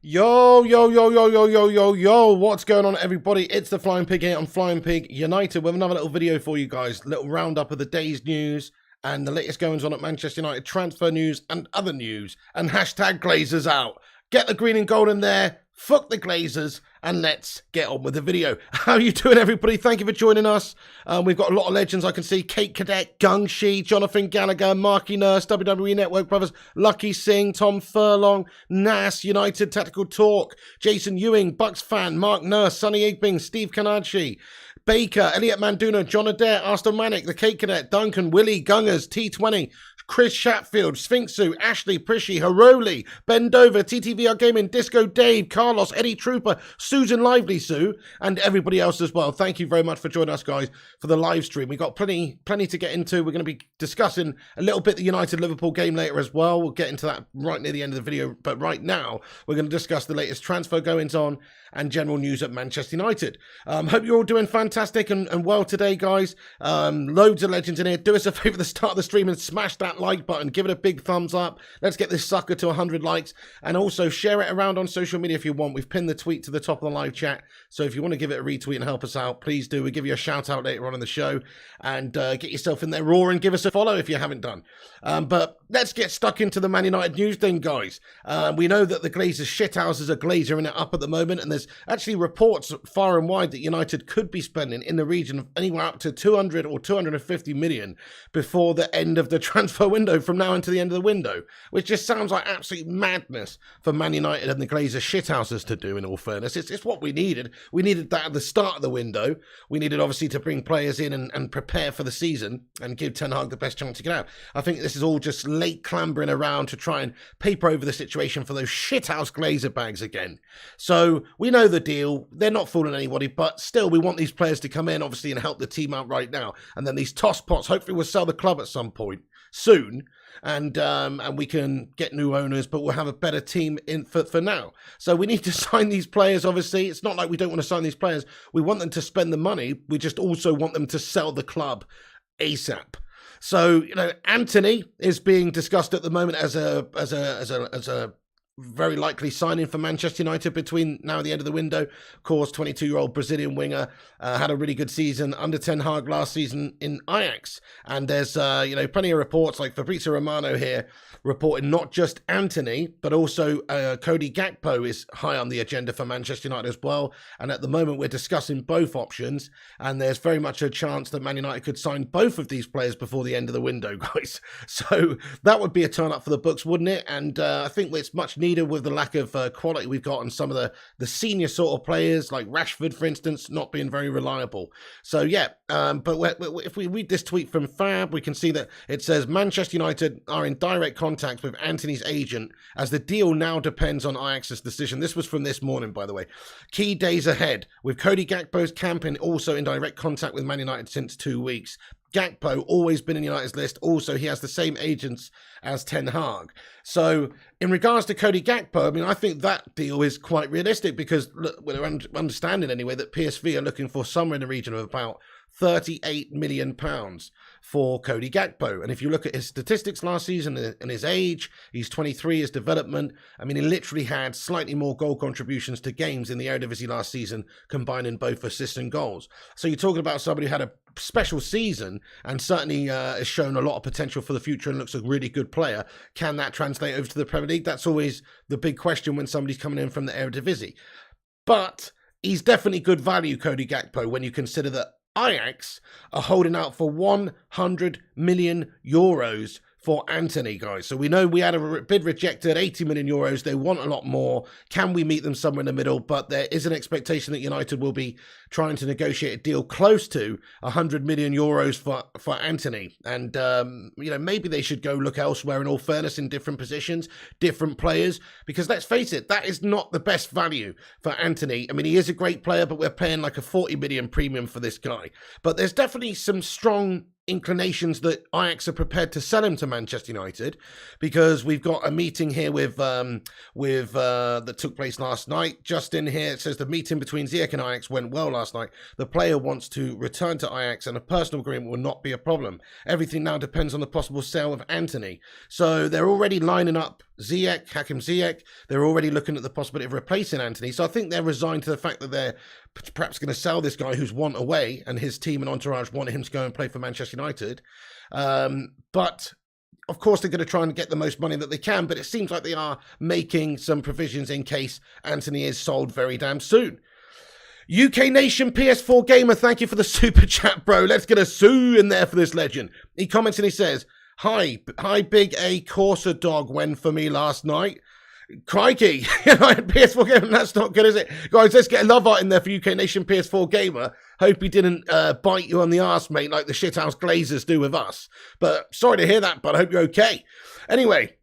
Yo, yo, yo, yo, yo, yo, yo, yo, what's going on, everybody? It's the Flying Pig here on Flying Pig United with another little video for you guys. Little roundup of the day's news and the latest goings on at Manchester United transfer news and other news. And hashtag Glazers out. Get the green and gold in there, fuck the Glazers, and let's get on with the video. How you doing, everybody? Thank you for joining us. We've got a lot of legends I can see. Kate Cadet, Gung Shi, Jonathan Gallagher, Marky Nurse, WWE Network Brothers, Lucky Singh, Tom Furlong, Nas, United Tactical Talk, Jason Ewing, Bucks Fan, Mark Nurse, Sonny Igbing, Steve Kanachi, Baker, Elliot Manduna, John Adair, Aston Manic, The Kate Cadet, Duncan, Willie, Gungers, T20, Chris Shatfield, Sphinxu, Ashley, Prishy, Haroli, Ben Dover, TTVR Gaming, Disco Dave, Carlos, Eddie Trooper, Susan Lively Sue, and everybody else as well. Thank you very much for joining us, guys, for the live stream. We've got plenty to get into. We're going to be discussing a little bit the United-Liverpool game later as well. We'll get into that right near the end of the video, but right now, we're going to discuss the latest transfer goings-on and general news at Manchester United. Hope you're all doing fantastic and well today, guys. Loads of legends in here. Do us a favour at the start of the stream and smash that like button. Give it a big thumbs up. Let's get this sucker to 100 likes. And also share it around on social media if you want. We've pinned the tweet to the top of the live chat. So if you want to give it a retweet and help us out, please do. We'll give you a shout out later on in the show. And get yourself in there raw and give us a follow if you haven't done. But let's get stuck into the Man United news then, guys. We know that the Glazers shithouses are glazer in it up at the moment, and there's actually reports far and wide that United could be spending in the region of anywhere up to 200 or 250 million before the end of the transfer window, from now until the end of the window, which just sounds like absolute madness for Man United and the Glazer shithouses to do, in all fairness. It's what we needed. We needed that at the start of the window. We needed, obviously, to bring players in and prepare for the season and give Ten Hag the best chance to get out. I think this is all just late clambering around to try and paper over the situation for those shithouse Glazer bags again. So we know the deal. They're not fooling anybody, but still we want these players to come in, obviously, and help the team out right now. And then these toss pots, hopefully we'll sell the club at some point soon, and we can get new owners, but we'll have a better team in for now. So we need to sign these players, obviously. It's not like we don't want to sign these players. We want them to spend the money. We just also want them to sell the club ASAP. So, you know, Antony is being discussed at the moment as a very likely signing for Manchester United between now and the end of the window. Of course, 22-year-old Brazilian winger had a really good season under Ten Hag last season in Ajax. And there's, plenty of reports like Fabrizio Romano here reporting not just Antony, but also Cody Gakpo is high on the agenda for Manchester United as well. And at the moment, we're discussing both options. And there's very much a chance that Man United could sign both of these players before the end of the window, guys. So that would be a turn up for the books, wouldn't it? And I think it's much needed with the lack of quality we've got on some of the senior sort of players, like Rashford, for instance, not being very reliable. So yeah, but if we read this tweet from Fab, we can see that it says Manchester United are in direct contact with Antony's agent as the deal now depends on Ajax's decision. This was from this morning, by the way. Key days ahead, with Cody Gakpo's campaign also in direct contact with Man United since 2 weeks. Gakpo always been in United's list. Also, he has the same agents as Ten Hag. So, in regards to Cody Gakpo, I mean, I think that deal is quite realistic because look, we're understanding anyway that PSV are looking for somewhere in the region of about £38 million for Cody Gakpo. And if you look at his statistics last season and his age, he's 23, his development, I mean, he literally had slightly more goal contributions to games in the Eredivisie last season, combining both assists and goals. So you're talking about somebody who had a special season and certainly has shown a lot of potential for the future and looks a really good player. Can that translate over to the Premier League? That's always the big question when somebody's coming in from the Eredivisie. But he's definitely good value, Cody Gakpo, when you consider that Ajax are holding out for 100 million euros for Antony, guys. So we know we had a bid rejected, 80 million euros. They want a lot more. Can we meet them somewhere in the middle? But there is an expectation that United will be trying to negotiate a deal close to 100 million euros for Antony. And, maybe they should go look elsewhere, in all fairness, in different positions, different players. Because let's face it, that is not the best value for Antony. I mean, he is a great player, but we're paying like a 40 million premium for this guy. But there's definitely some strong inclinations that Ajax are prepared to sell him to Manchester United, because we've got a meeting here with that took place last night. Just in here, it says the meeting between Ziyech and Ajax went well last night. The player wants to return to Ajax and a personal agreement will not be a problem. Everything now depends on the possible sale of Antony. So they're already lining up Hakim Ziyech, they're already looking at the possibility of replacing Antony. So I think they're resigned to the fact that they're perhaps going to sell this guy who's want away, and his team and entourage wanted him to go and play for Manchester United. But of course, they're going to try and get the most money that they can, but it seems like they are making some provisions in case Antony is sold very damn soon. UK Nation PS4 Gamer, thank you for the super chat, bro. Let's get a Sue in there for this legend. He comments and he says, Hi, Big A Corsa Dog went for me last night. Crikey, PS4 Gamer, that's not good, is it? Guys, let's get a love art in there for UK Nation PS4 Gamer. Hope he didn't bite you on the arse, mate, like the shithouse Glazers do with us. But sorry to hear that, but I hope you're okay. Anyway,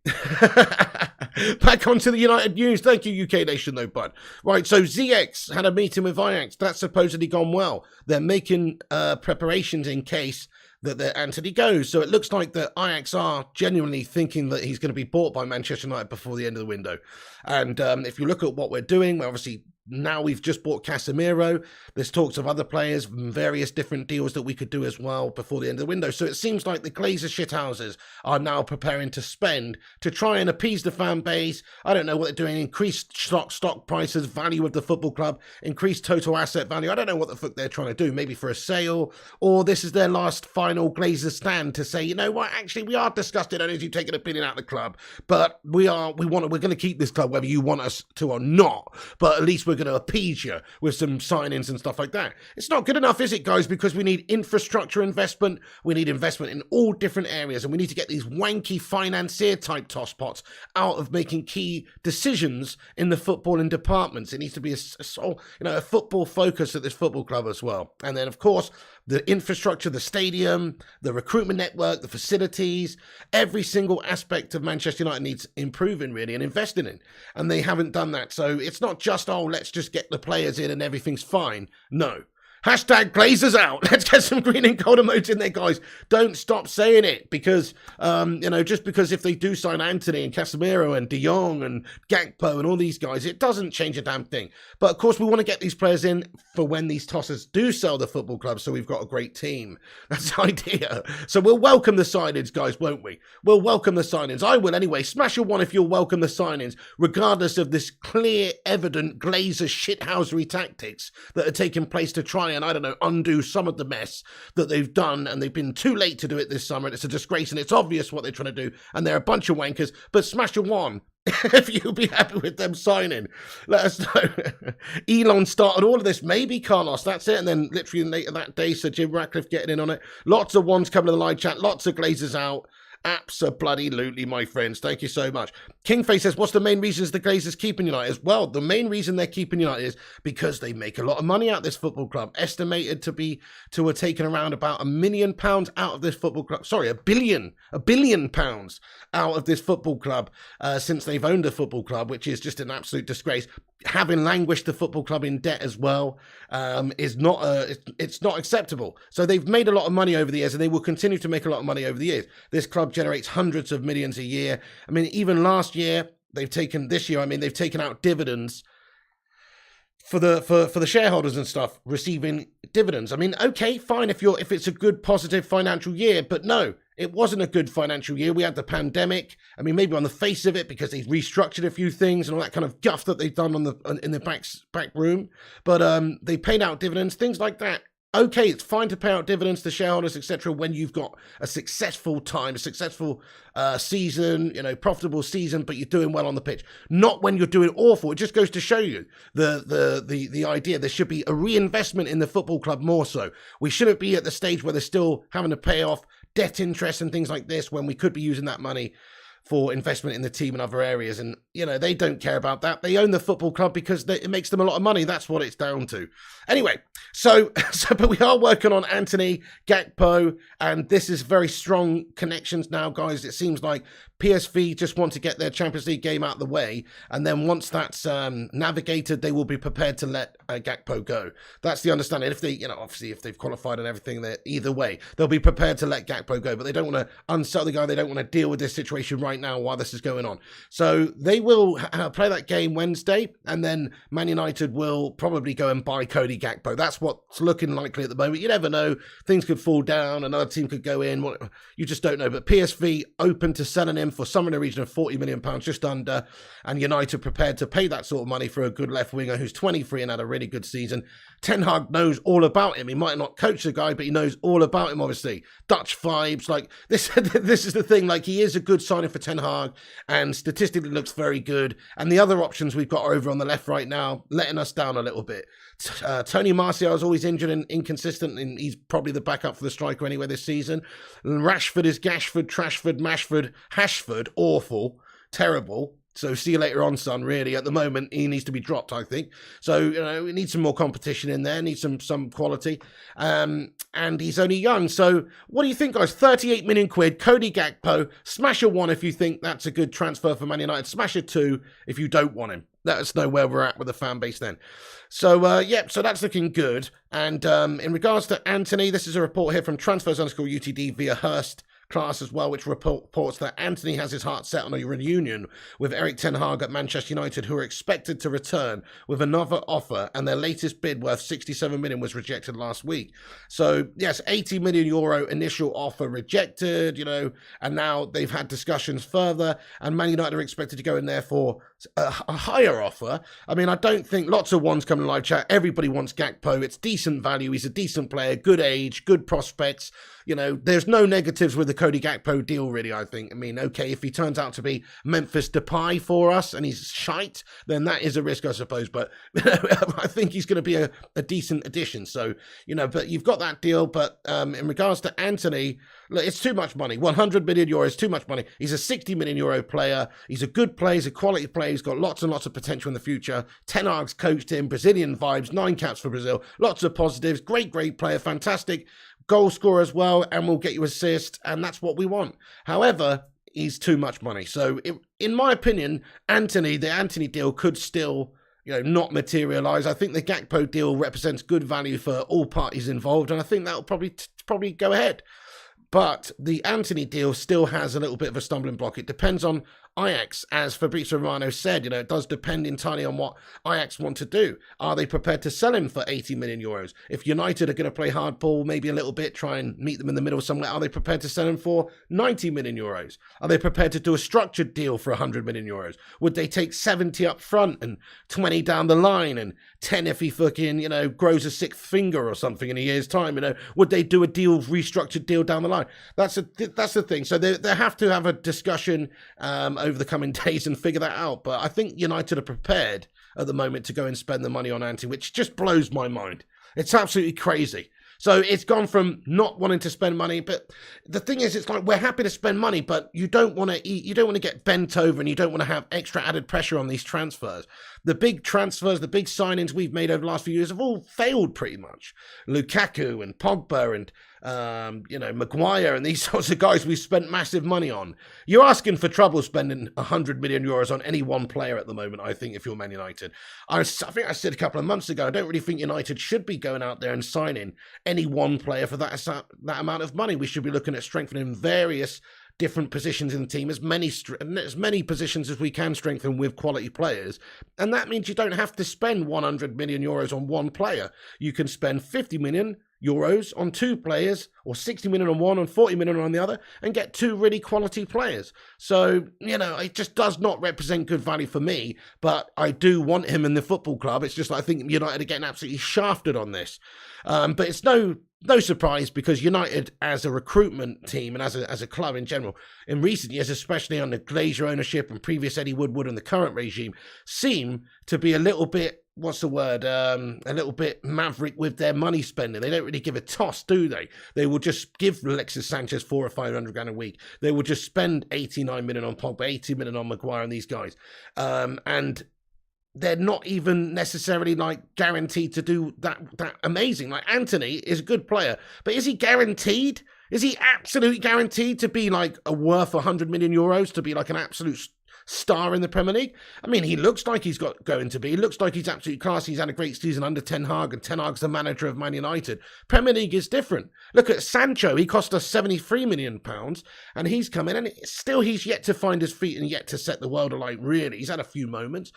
back onto the United news. Thank you, UK Nation, though, bud. Right, so ZX had a meeting with Ajax. That's supposedly gone well. They're making preparations in case that Antony goes. So it looks like the Ajax are genuinely thinking that he's going to be bought by Manchester United before the end of the window. And if you look at what we're doing, we're obviously now we've just bought Casemiro. There's talks of other players, various different deals that we could do as well before the end of the window. So it seems like the Glazer shithouses are now preparing to spend to try and appease the fan base. I don't know what they're doing. Increased stock prices, value of the football club, increased total asset value. I don't know what the fuck they're trying to do. Maybe for a sale, or this is their last final Glazer stand to say, you know what? Actually, we are disgusted as you take an opinion out of the club, but we're going to keep this club whether you want us to or not. But at least we're going to appease you with some signings and stuff like that. It's not good enough, is it, guys? Because we need infrastructure investment. We need investment in all different areas, and we need to get these wanky financier type tosspots out of making key decisions in the footballing departments. It needs to be a football focus at this football club as well. And then, of course, the infrastructure, the stadium, the recruitment network, the facilities, every single aspect of Manchester United needs improving, really, and investing in. And they haven't done that. So it's not just, oh, let's just get the players in and everything's fine. No. Hashtag Glazers out. Let's get some green and gold emotes in there, guys. Don't stop saying it because, just because if they do sign Antony and Casemiro and Jong and Gakpo and all these guys, it doesn't change a damn thing. But of course, we want to get these players in for when these tossers do sell the football club, so we've got a great team. That's the idea. So we'll welcome the signings, guys, won't we? We'll welcome the signings. I will anyway. Smash a one if you'll welcome the signings, regardless of this clear, evident Glazer shithousery tactics that are taking place to try and, I don't know, undo some of the mess that they've done, and they've been too late to do it this summer. It's a disgrace, and it's obvious what they're trying to do, and they're a bunch of wankers. But smash a one if you'll be happy with them signing. Let us know. Elon started all of this, maybe Carlos, that's it. And then literally later that day, Sir Jim Ratcliffe getting in on it. Lots of ones coming to the live chat, lots of Glazers out. Abso-bloody-lutely, my friends. Thank you so much. Kingface says, what's the main reasons the Glazers keeping United? Well, the main reason they're keeping United is because they make a lot of money out of this football club. Estimated to have taken around about £1 million out of this football club. Sorry, £1 billion out of this football club since they've owned the football club, which is just an absolute disgrace. Having languished the football club in debt as well it's not acceptable. So they've made a lot of money over the years, and they will continue to make a lot of money over the years. This club generates hundreds of millions a year. I mean, even last year, they've taken out dividends for the shareholders and stuff, receiving dividends. I mean, okay, fine if it's a good positive financial year, but no, it wasn't a good financial year. We had the pandemic. I mean, maybe on the face of it, because they've restructured a few things and all that kind of guff that they've done in the back room, but they paid out dividends, things like that. Okay, it's fine to pay out dividends to shareholders, etc., when you've got a successful time, a successful season, profitable season, but you're doing well on the pitch. Not when you're doing awful. It just goes to show you the idea. There should be a reinvestment in the football club more so. We shouldn't be at the stage where they're still having to pay off debt interest and things like this when we could be using that money for investment in the team and other areas. And, they don't care about that. They own the football club because it makes them a lot of money. That's what it's down to. Anyway, but we are working on Antony, Gakpo, and this is very strong connections now, guys. It seems like PSV just want to get their Champions League game out of the way, and then once that's navigated, they will be prepared to let Gakpo go. That's the understanding. If they, obviously, if they've qualified and everything, either way, they'll be prepared to let Gakpo go, but they don't want to unsell the guy. They don't want to deal with this situation right now while this is going on. So they will play that game Wednesday, and then Man United will probably go and buy Cody Gakpo. That's what's looking likely at the moment. You never know. Things could fall down. Another team could go in. You just don't know. But PSV open to selling him him for somewhere in the region of £40 million, just under, and United prepared to pay that sort of money for a good left winger who's 23 and had a really good season. Ten Hag knows all about him. He might not coach the guy, but he knows all about him, obviously. Dutch vibes, like this. This is the thing, like he is a good signing for Ten Hag, and statistically looks very good. And the other options we've got are over on the left right now, letting us down a little bit. Tony Martial is always injured and inconsistent, and he's probably the backup for the striker anyway this season. Rashford is Gashford, Trashford, Mashford, Hashford, awful, terrible. So see you later on, son, really. At the moment, he needs to be dropped, I think. So, you know, we need some more competition in there, need some quality. And he's only young. So what do you think, guys? 38 million quid, Cody Gakpo. Smash a 1 if you think that's a good transfer for Man United. Smash a 2 if you don't want him. Let us know where we're at with the fan base then. So, yeah, so that's looking good. And in regards to Antony, this is a report here from Transfers_UTD via Hurst Class as well, which reports that Antony has his heart set on a reunion with Erik ten Hag at Manchester United, who are expected to return with another offer, and their latest bid worth 67 million was rejected last week. So yes, 80 million euro initial offer rejected, you know, and now they've had discussions further, and Man United are expected to go in there for a higher offer. I mean, I don't think lots of ones coming live chat. Everybody wants Gakpo. It's decent value. He's a decent player, good age, good prospects. You know, there's no negatives with the Cody Gakpo deal, really, I think. I mean, okay, if he turns out to be Memphis Depay for us and he's shite, then that is a risk, I suppose. But I think he's going to be a decent addition. So, you know, but you've got that deal. But in regards to Antony, look, it's too much money. 100 million euros, too much money. He's a 60 million euro player. He's a good player. He's a quality player. He's got lots and lots of potential in the future. Ten Hag's coached him. Brazilian vibes, 9 caps for Brazil. Lots of positives. Great player. Fantastic goal scorer as well, and will get you assist, and that's what we want. However, he's too much money. So in my opinion, the Antony deal could still, you know, not materialize. I think the Gakpo deal represents good value for all parties involved, and I think that'll probably go ahead. But the Antony deal still has a little bit of a stumbling block. It depends on Ajax, as Fabrizio Romano said. You know, it does depend entirely on what Ajax want to do. Are they prepared to sell him for 80 million euros? If United are going to play hardball, maybe a little bit, try and meet them in the middle somewhere, are they prepared to sell him for 90 million euros? Are they prepared to do a structured deal for 100 million euros? Would they take 70 up front and 20 down the line and 10 if he fucking, you know, grows a 6th finger or something in a year's time? You know, would they do a restructured deal down the line? That's the thing. So they have to have a discussion over the coming days and figure that out. But I think United are prepared at the moment to go and spend the money on Antony, which just blows my mind. It's absolutely crazy. So it's gone from not wanting to spend money, but the thing is, it's like we're happy to spend money, but you don't want to eat, you don't want to get bent over, and you don't want to have extra added pressure on these transfers. The big transfers, the big signings we've made over the last few years have all failed pretty much. Lukaku and Pogba and you know, Maguire and these sorts of guys we've spent massive money on. You're asking for trouble spending 100 million euros on any one player at the moment, I think, if you're Man United. I think I said a couple of months ago, I don't really think United should be going out there and signing any one player for that amount of money. We should be looking at strengthening various different positions in the team, as many positions as we can strengthen with quality players. And that means you don't have to spend 100 million euros on one player. You can spend 50 million euros on 2 players, or 60 million on one and 40 million on the other, and get 2 really quality players. So, you know, it just does not represent good value for me, but I do want him in the football club. It's just, I think United are getting absolutely shafted on this. But it's no surprise, because United as a recruitment team and as a club in general, in recent years, especially under Glazer ownership and previous Eddie Woodward and the current regime, seem to be a little bit, a little bit maverick with their money spending. They don't really give a toss, do they? They will just give Alexis Sanchez 400 or 500 grand a week. They will just spend 89 million on Pogba, 80 million on Maguire and these guys. And they're not even necessarily like guaranteed to do that amazing. Like Antony is a good player, but is he guaranteed? Is he absolutely guaranteed to be like worth 100 million euros, to be like an absolute star in the Premier League? I mean, he looks like he's going to be. He looks like he's absolutely class. He's had a great season under Ten Hag, and Ten Hag's the manager of Man United. Premier League is different. Look at Sancho. He cost us £73 million, and he's come in, and still he's yet to find his feet and yet to set the world alight, really. He's had a few moments.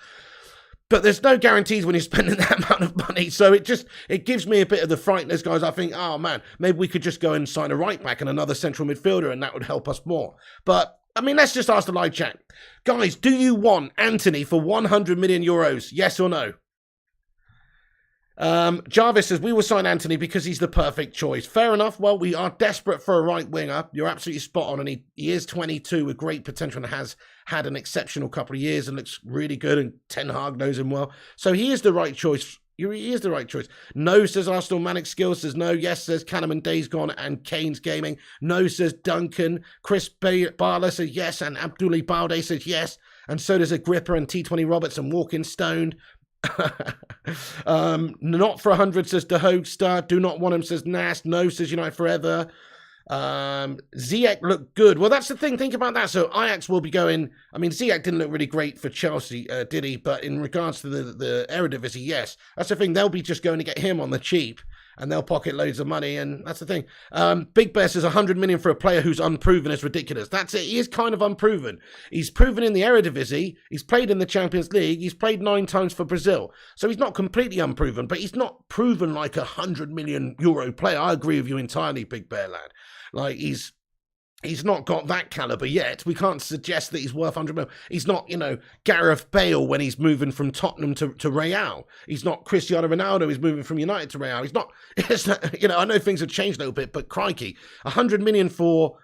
But there's no guarantees when you're spending that amount of money. So it gives me a bit of the frighteners, guys. I think, oh man, maybe we could just go and sign a right back and another central midfielder, and that would help us more. But I mean, let's just ask the live chat. Guys, do you want Antony for 100 million euros? Yes or no? Jarvis says, we will sign Antony because he's the perfect choice. Fair enough. Well, we are desperate for a right winger. You're absolutely spot on. And he is 22 with great potential and has had an exceptional couple of years and looks really good. And Ten Hag knows him well. So he is the right choice. He is the right choice. No, says Arsenal. Manic Skills says no. Yes, says Cannon Days Gone and Kane's Gaming. No, says Duncan. Chris Barla says yes. And Abdoulaye Balde says yes. And so does Agrippa and T20 Roberts and Walking Stoned. Not for 100 says De Hoogstar. Do not want him says Nas. No, says United Forever. Ziyech looked good. Well, that's the thing. Think about that. So Ajax will be going. I mean, Ziyech didn't look really great for Chelsea, did he? But in regards to the Eredivisie, yes. That's the thing. They'll be just going to get him on the cheap, and they'll pocket loads of money. And that's the thing. Big Bear says 100 million for a player who's unproven is ridiculous. That's it. He is kind of unproven. He's proven in the Eredivisie. He's played in the Champions League. He's played 9 times for Brazil. So he's not completely unproven, but he's not proven like a 100 million euro player. I agree with you entirely, Big Bear lad. Like, he's not got that caliber yet. We can't suggest that he's worth 100 million. He's not, Gareth Bale when he's moving from Tottenham to Real. He's not Cristiano Ronaldo. He's moving from United to Real. He's not, I know things have changed a little bit, but crikey, 100 million for,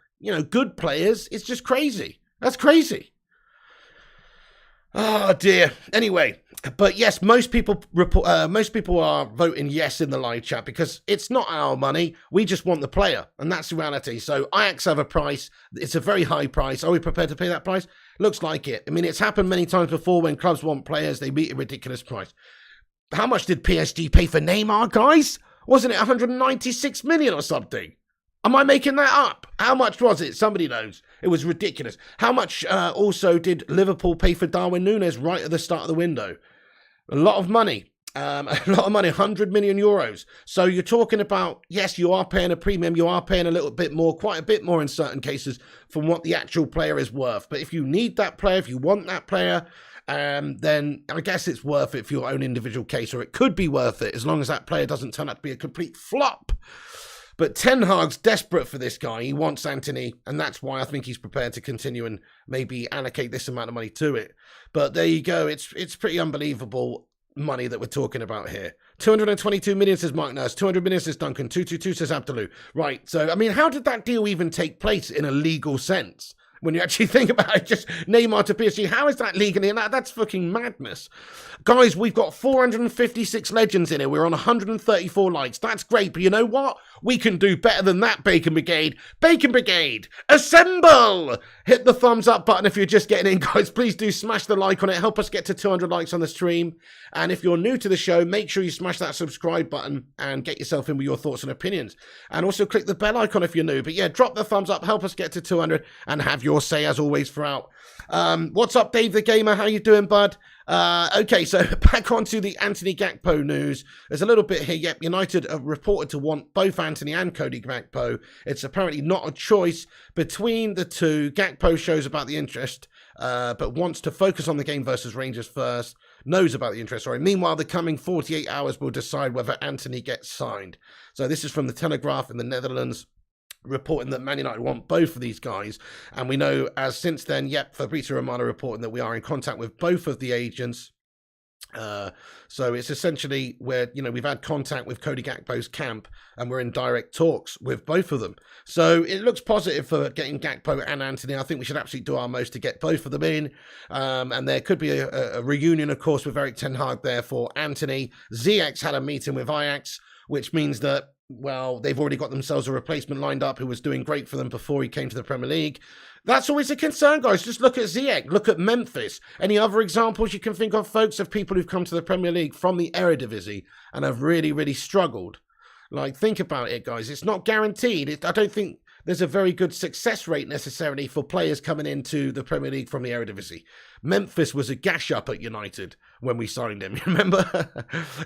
good players, it's just crazy. That's crazy. Oh dear. Anyway, but yes, most people are voting yes in the live chat because it's not our money. We just want the player, and that's the reality. So Ajax have a price. It's a very high price. Are we prepared to pay that price? Looks like it. I mean, it's happened many times before when clubs want players, they meet a ridiculous price. How much did PSG pay for Neymar, guys? Wasn't it 196 million or something? Am I making that up? How much was it? Somebody knows. It was ridiculous. How much also did Liverpool pay for Darwin Núñez right at the start of the window? A lot of money. 100 million euros. So you're talking about, yes, you are paying a premium. You are paying a little bit more, quite a bit more in certain cases from what the actual player is worth. But if you need that player, if you want that player, then I guess it's worth it for your own individual case, or it could be worth it as long as that player doesn't turn out to be a complete flop. But Ten Hag's desperate for this guy. He wants Antony, and that's why I think he's prepared to continue and maybe allocate this amount of money to it. But there you go. It's pretty unbelievable money that we're talking about here. 222 million says Mark Nurse. 200 million says Duncan. 222 says Abdaloo. Right. So, I mean, how did that deal even take place in a legal sense? When you actually think about it, just Neymar to PSG, how is that legally? And that's fucking madness. Guys, we've got 456 legends in here. We're on 134 likes. That's great. But you know what? We can do better than that, Bacon Brigade. Bacon Brigade, assemble! Hit the thumbs up button if you're just getting in, guys. Please do smash the like on it. Help us get to 200 likes on the stream. And if you're new to the show, make sure you smash that subscribe button and get yourself in with your thoughts and opinions. And also click the bell icon if you're new. But yeah, drop the thumbs up. Help us get to 200 and have your say as always throughout. What's up, Dave the Gamer? How you doing, bud? Okay, so back onto the Antony Gakpo news. There's a little bit here. Yep, United are reported to want both Antony and Cody Gakpo. It's apparently not a choice between the two. Gakpo shows about the interest, but wants to focus on the game versus Rangers first. Knows about the interest, sorry. Meanwhile, the coming 48 hours will decide whether Antony gets signed. So this is from the Telegraph in the Netherlands, reporting that Man United want both of these guys. And we know as since then, yep, Fabrizio Romano reporting that we are in contact with both of the agents. So it's essentially where, we've had contact with Cody Gakpo's camp and we're in direct talks with both of them. So it looks positive for getting Gakpo and Antony. I think we should absolutely do our most to get both of them in. And there could be a reunion, of course, with Erik Ten Hag there for Antony. Ziyech had a meeting with Ajax, which means that, well, they've already got themselves a replacement lined up who was doing great for them before he came to the Premier League. That's always a concern, guys. Just look at Ziyech. Look at Memphis. Any other examples you can think of, folks, of people who've come to the Premier League from the Eredivisie and have really, really struggled? Like, think about it, guys. It's not guaranteed. I don't think there's a very good success rate necessarily for players coming into the Premier League from the Eredivisie. Memphis was a gash up at United when we signed him, remember?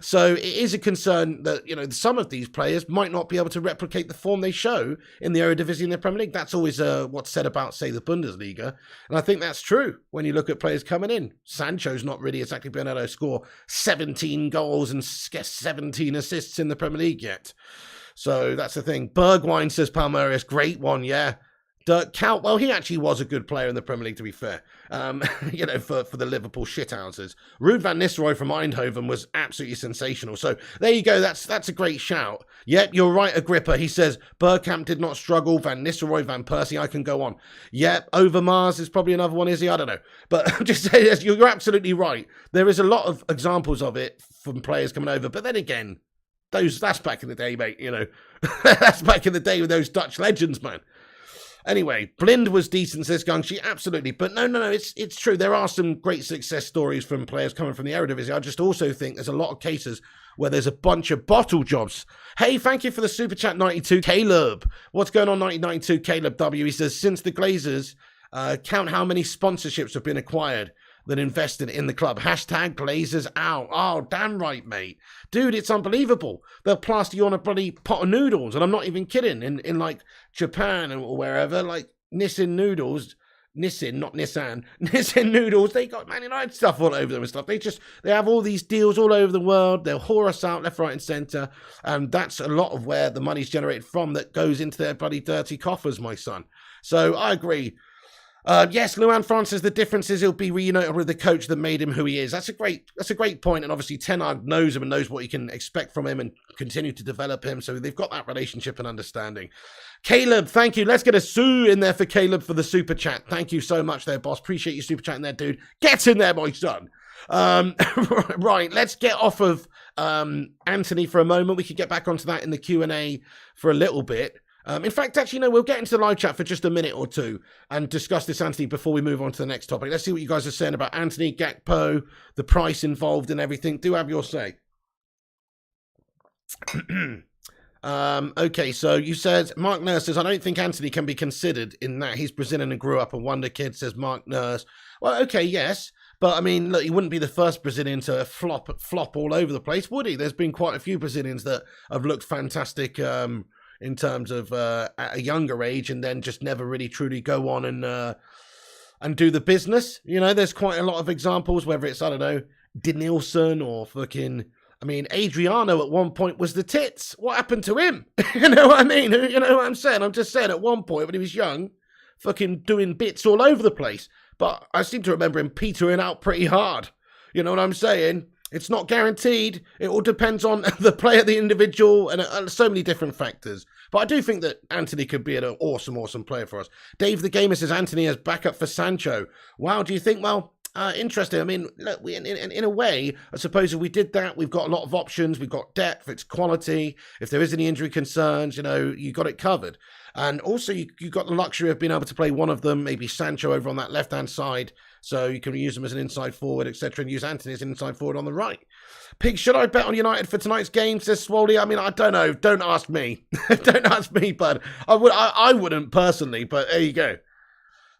So it is a concern that, some of these players might not be able to replicate the form they show in the Eredivisie and the Premier League. That's always what's said about, say, the Bundesliga. And I think that's true when you look at players coming in. Sancho's not really exactly been able to score 17 goals and 17 assists in the Premier League yet. So that's the thing. Bergwijn says Palmeiras, great one, yeah. Dirk Kuyt, well, he actually was a good player in the Premier League, to be fair. You know, for the Liverpool shithouses. Ruud van Nistelrooy from Eindhoven was absolutely sensational. So there you go. That's a great shout. Yep, you're right, Agrippa. He says Bergkamp did not struggle. Van Nistelrooy, Van Persie, I can go on. Yep, Overmars is probably another one, is he? I don't know. But I'm just saying, you're absolutely right. There is a lot of examples of it from players coming over. But then again, that's back in the day, mate, you know. That's back in the day with those Dutch legends, man. Anyway, Blind was decent, says Gungshi, absolutely. But no, it's true. There are some great success stories from players coming from the Eredivisie. I just also think there's a lot of cases where there's a bunch of bottle jobs. Hey, thank you for the Super Chat 92, Caleb. What's going on, 1992, Caleb W? He says, since the Glazers, count how many sponsorships have been acquired that invested in the club. Hashtag Glazers out. Oh, damn right, mate. Dude, it's unbelievable. They'll plaster you on a bloody pot of noodles, and I'm not even kidding. In like Japan or wherever, like Nissin noodles, Nissin, not Nissan, Nissin noodles, they got Man United stuff all over them and stuff. They have all these deals all over the world. They'll whore us out left, right, and centre. And that's a lot of where the money's generated from that goes into their bloody dirty coffers, my son. So I agree. Yes, Luan Francis, the difference is he'll be reunited with the coach that made him who he is. That's a great point, and obviously Ten Hag knows him and knows what he can expect from him and continue to develop him, so they've got that relationship and understanding. Caleb, thank you. Let's get a Sue in there for Caleb for the super chat. Thank you so much there, boss. Appreciate you super chatting there, dude. Get in there, my son. Right, let's get off of Antony for a moment. We could get back onto that in the Q&A for a little bit. In fact, actually, no, we'll get into the live chat for just a minute or two and discuss this, Antony, before we move on to the next topic. Let's see what you guys are saying about Antony, Gakpo, the price involved and everything. Do have your say. Okay, so you said, Mark Nurse says, I don't think Antony can be considered in that he's Brazilian and grew up a wonder kid, says Mark Nurse. Well, okay, yes. But, I mean, look, he wouldn't be the first Brazilian to flop all over the place, would he? There's been quite a few Brazilians that have looked fantastic in terms of at a younger age and then just never really truly go on and do the business. You know, there's quite a lot of examples, whether it's, I don't know, Denilson or fucking, I mean, Adriano at one point was the tits. What happened to him? You know what I mean? You know what I'm saying? I'm just saying at one point when he was young, fucking doing bits all over the place. But I seem to remember him petering out pretty hard. You know what I'm saying? It's not guaranteed. It all depends on the player, the individual, and so many different factors. But I do think that Antony could be an awesome player for us. Dave the Gamer says Antony as backup for Sancho. Wow, do you think? Well, interesting. I mean, look, in a way, I suppose if we did that, we've got a lot of options. We've got depth, it's quality. If there is any injury concerns, you know, you got it covered. And also, you got the luxury of being able to play one of them, maybe Sancho over on that left-hand side, so you can use him as an inside forward, etc., and use Antony as an inside forward on the right. Pig, should I bet on United for tonight's game, says Swoley? I mean, I don't know. Don't ask me. Don't ask me, bud. I wouldn't personally, but there you go.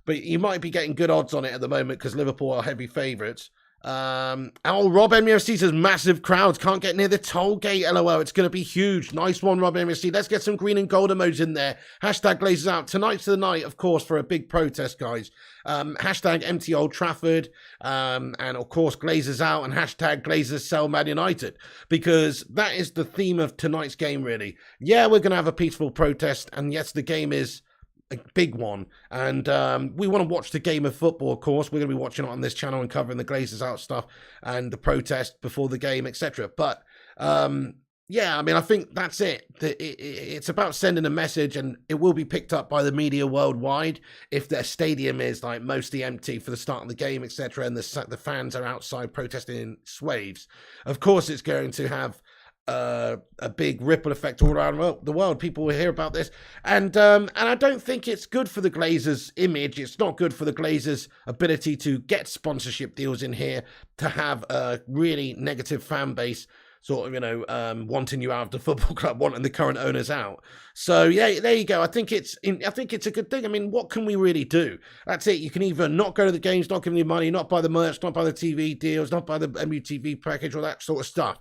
But you might be getting good odds on it at the moment because Liverpool are heavy favourites. Rob MUFC says massive crowds can't get near the toll gate. LOL, it's going to be huge. Nice one, Rob MUFC. Let's get some green and gold emojis in there. Hashtag Glazers out. Tonight's the night, of course, for a big protest, guys. Hashtag empty Old Trafford. And of course, Glazers out and hashtag Glazers sell Man United, because that is the theme of tonight's game, really. Yeah, we're going to have a peaceful protest, and yes, the game is a big one, and we want to watch the game of football, of course. We're going to be watching it on this channel and covering the Glazers out stuff and the protest before the game, etc. But yeah, I mean, I think that's it. It's about sending a message, and it will be picked up by the media worldwide if their stadium is like mostly empty for the start of the game, etc., and the fans are outside protesting in swaves. Of course, it's going to have a big ripple effect all around the world. People will hear about this, and I don't think it's good for the Glazers' image. It's not good for the Glazers' ability to get sponsorship deals in here, to have a really negative fan base, sort of, you know, wanting you out of the football club, wanting the current owners out. So yeah, there you go. I think it's a good thing. I mean, what can we really do? That's it. You can either not go to the games, not give any money, not buy the merch, not buy the TV deals, not buy the MUTV package, all that sort of stuff,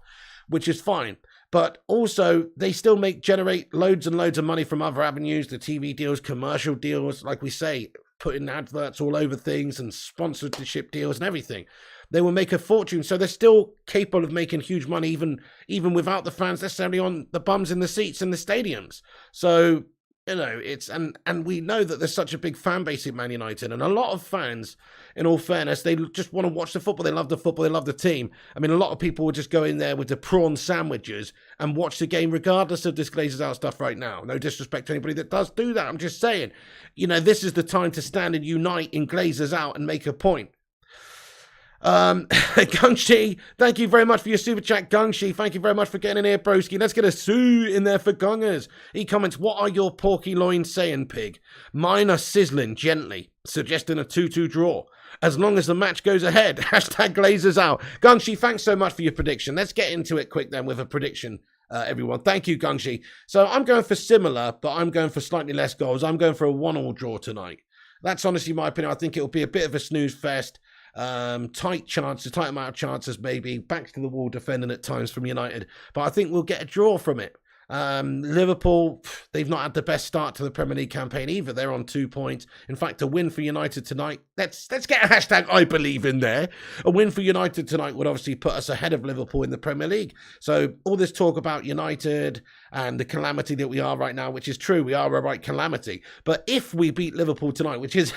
which is fine. But also, they still generate loads and loads of money from other avenues, the TV deals, commercial deals, like we say, putting adverts all over things and sponsorship deals and everything. They will make a fortune. So they're still capable of making huge money, even without the fans necessarily on the bums in the seats in the stadiums. So You know, it's and we know that there's such a big fan base in Man United, and a lot of fans, in all fairness, they just want to watch the football. They love the football. They love the team. I mean, a lot of people will just go in there with the prawn sandwiches and watch the game regardless of this Glazers out stuff right now. No disrespect to anybody that does do that. I'm just saying, you know, this is the time to stand and unite in Glazers out and make a point. Gungshi, thank you very much for your super chat. Gungshi, thank you very much for getting in here, broski. Let's get a Sue in there for Gungers. He comments, what are your porky loins saying, pig? Mine are sizzling gently, suggesting a 2-2 draw. As long as the match goes ahead. Hashtag Glazers out. Gungshi, thanks so much for your prediction. Let's get into it quick then with a prediction, everyone. Thank you, Gungshi. So I'm going for similar, but I'm going for slightly less goals. I'm going for a 1-1 draw tonight. That's honestly my opinion. I think it'll be a bit of a snooze fest. Tight chances, tight amount of chances maybe, back to the wall defending at times from United, but I think we'll get a draw from it. Liverpool, they've not had the best start to the Premier League campaign either. They're on 2 points. In fact, a win for United tonight, let's get a hashtag I believe in there. A win for United tonight would obviously put us ahead of Liverpool in the Premier League. So all this talk about United and the calamity that we are right now, which is true, we are a right calamity. But if we beat Liverpool tonight, which is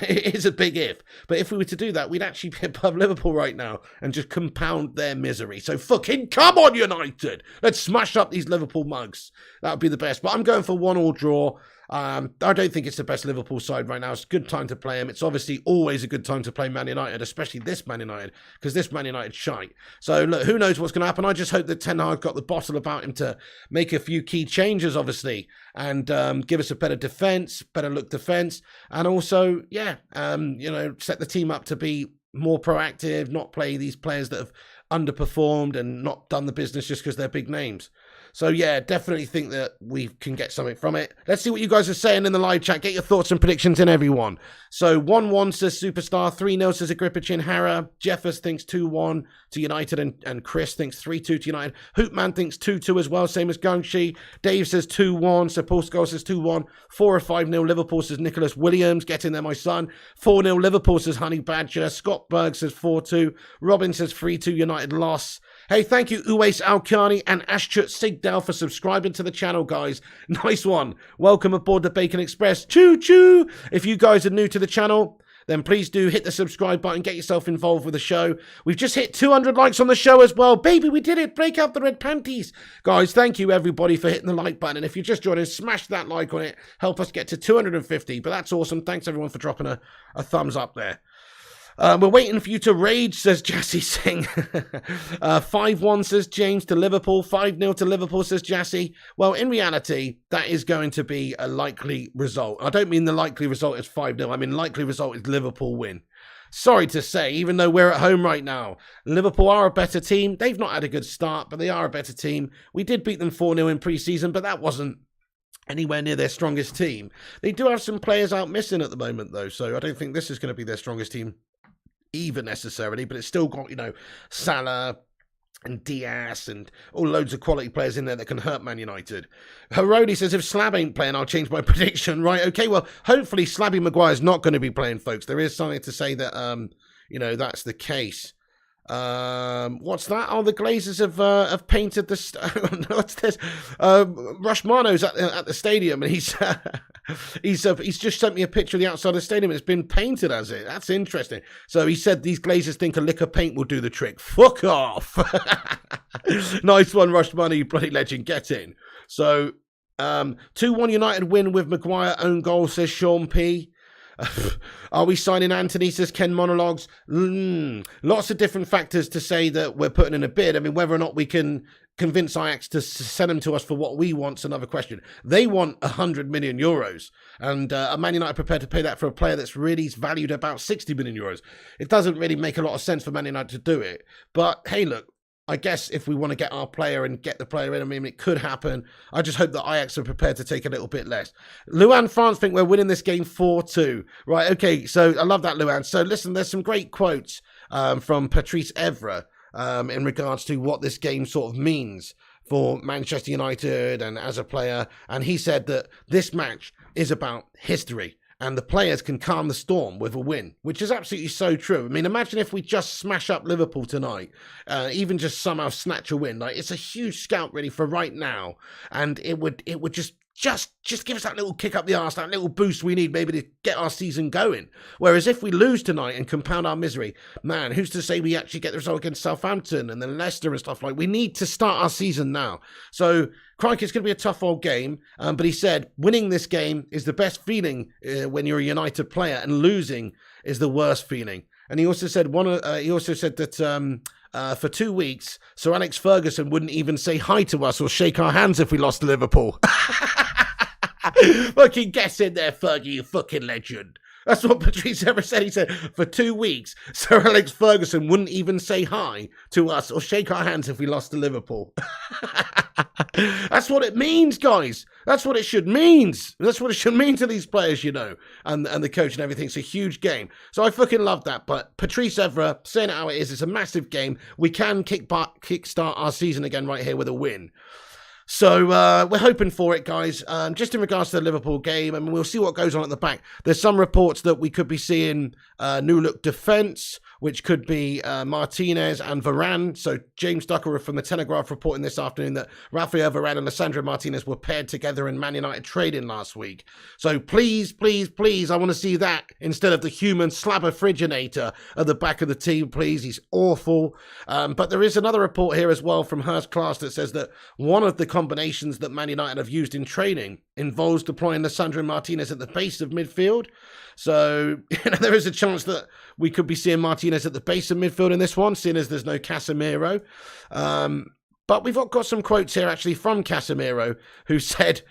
a big if, but if we were to do that, we'd actually be above Liverpool right now and just compound their misery. So fucking come on, United! Let's smash up these Liverpool mugs. That would be the best. But I'm going for 1-1 draw. I don't think it's the best Liverpool side right now. It's a good time to play them. It's obviously always a good time to play Man United, especially this Man United, because this Man United shite. So look, who knows what's going to happen. I just hope that Ten Hag got the bottle about him to make a few key changes, obviously, and give us a better defence, better look defence, and also, yeah, you know, set the team up to be more proactive, not play these players that have underperformed and not done the business just because they're big names. So, yeah, definitely think that we can get something from it. Let's see what you guys are saying in the live chat. Get your thoughts and predictions in, everyone. So, 1-1 says Superstar. 3-0 says Agrippa Hara. Jeffers thinks 2-1 to United. And Chris thinks 3-2 to United. Hoopman thinks 2-2 as well, same as Gungshi. Dave says 2-1. So, Paul Scholes says 2-1. 4 or 5-0 Liverpool says Nicholas Williams. Get in there, my son. 4-0 Liverpool says Honey Badger. Scott Berg says 4-2. Robin says 3-2 United loss. Hey, thank you, Uwais Alkani and Ashchut Sigdal for subscribing to the channel, guys. Nice one. Welcome aboard the Bacon Express. Choo-choo. If you guys are new to the channel, then please do hit the subscribe button. Get yourself involved with the show. We've just hit 200 likes on the show as well. Baby, we did it. Break out the red panties. Guys, thank you, everybody, for hitting the like button. And if you're just joining, smash that like on it. Help us get to 250. But that's awesome. Thanks, everyone, for dropping a thumbs up there. We're waiting for you to rage, says Jassy Singh. 5-1 says James to Liverpool. 5-0 to Liverpool, says Jassy. Well, in reality, that is going to be a likely result. I don't mean the likely result is 5-0. I mean likely result is Liverpool win. Sorry to say, even though we're at home right now, Liverpool are a better team. They've not had a good start, but they are a better team. We did beat them 4-0 in pre-season, but that wasn't anywhere near their strongest team. They do have some players out missing at the moment, though, so I don't think this is going to be their strongest team either necessarily, but it's still got, you know, Salah and Diaz and all loads of quality players in there that can hurt Man United. Herodi says, if Slab ain't playing, I'll change my prediction. Right, okay, well, hopefully Slabby Maguire's not going to be playing, folks. There is something to say that, you know, that's the case. What's that? Oh, the Glazers have painted the what's this? Rushmano's at the stadium, and he's just sent me a picture of the outside of the stadium. It's been painted as it. That's interesting. So he said these Glazers think a lick of paint will do the trick. Fuck off. Nice one, Rushmano, you bloody legend. Get in. So 2-1 United win with Maguire own goal, says Sean P. Are we signing Antony, says Ken Monologues? Lots of different factors to say that we're putting in a bid. I mean, whether or not we can convince Ajax to send them to us for what we want is another question. They want 100 million euros, and are Man United prepared to pay that for a player that's really valued about 60 million euros? It doesn't really make a lot of sense for Man United to do it. But hey, look, I guess if we want to get our player and get the player in, I mean, it could happen. I just hope that Ajax are prepared to take a little bit less. Luan France think we're winning this game 4-2. Right, okay, so I love that, Luan. So listen, there's some great quotes from Patrice Evra in regards to what this game sort of means for Manchester United and as a player. And he said that this match is about history, and the players can calm the storm with a win, which is absolutely so true. I mean, imagine if we just smash up Liverpool tonight, even just somehow snatch a win. Like, it's a huge scalp really for right now, and it would just just give us that little kick up the arse, that little boost we need maybe to get our season going. Whereas if we lose tonight and compound our misery, man, who's to say we actually get the result against Southampton and then Leicester and stuff like? We need to start our season now. So, crikey, it's going to be a tough old game. But he said winning this game is the best feeling when you're a United player, and losing is the worst feeling. And he also said that for 2 weeks, Sir Alex Ferguson wouldn't even say hi to us or shake our hands if we lost to Liverpool. Fucking guess in there, Fergie, you fucking legend. That's what Patrice ever said. He said, for 2 weeks, Sir Alex Ferguson wouldn't even say hi to us or shake our hands if we lost to Liverpool. That's what it means, guys. That's what it should mean. That's what it should mean to these players, you know, and the coach and everything. It's a huge game. So I fucking love that. But Patrice Evra, saying it how it is, it's a massive game. We can kickstart our season again right here with a win. So we're hoping for it, guys. Just in regards to the Liverpool game, I mean, we'll see what goes on at the back. There's some reports that we could be seeing new look defence, which could be Martinez and Varane. So James Ducker from the Telegraph reporting this afternoon that Rafael Varane and Lisandro Martinez were paired together in Man United trading last week. So please, please, please, I want to see that instead of the human slabberfriginator at the back of the team, please. He's awful. But there is another report here as well from Hurst Class that says that one of the combinations that Man United have used in training involves deploying Lisandro Martinez at the base of midfield. So, you know, there is a chance that we could be seeing Martinez at the base of midfield in this one, seeing as there's no Casemiro. But we've got some quotes here actually from Casemiro, who said,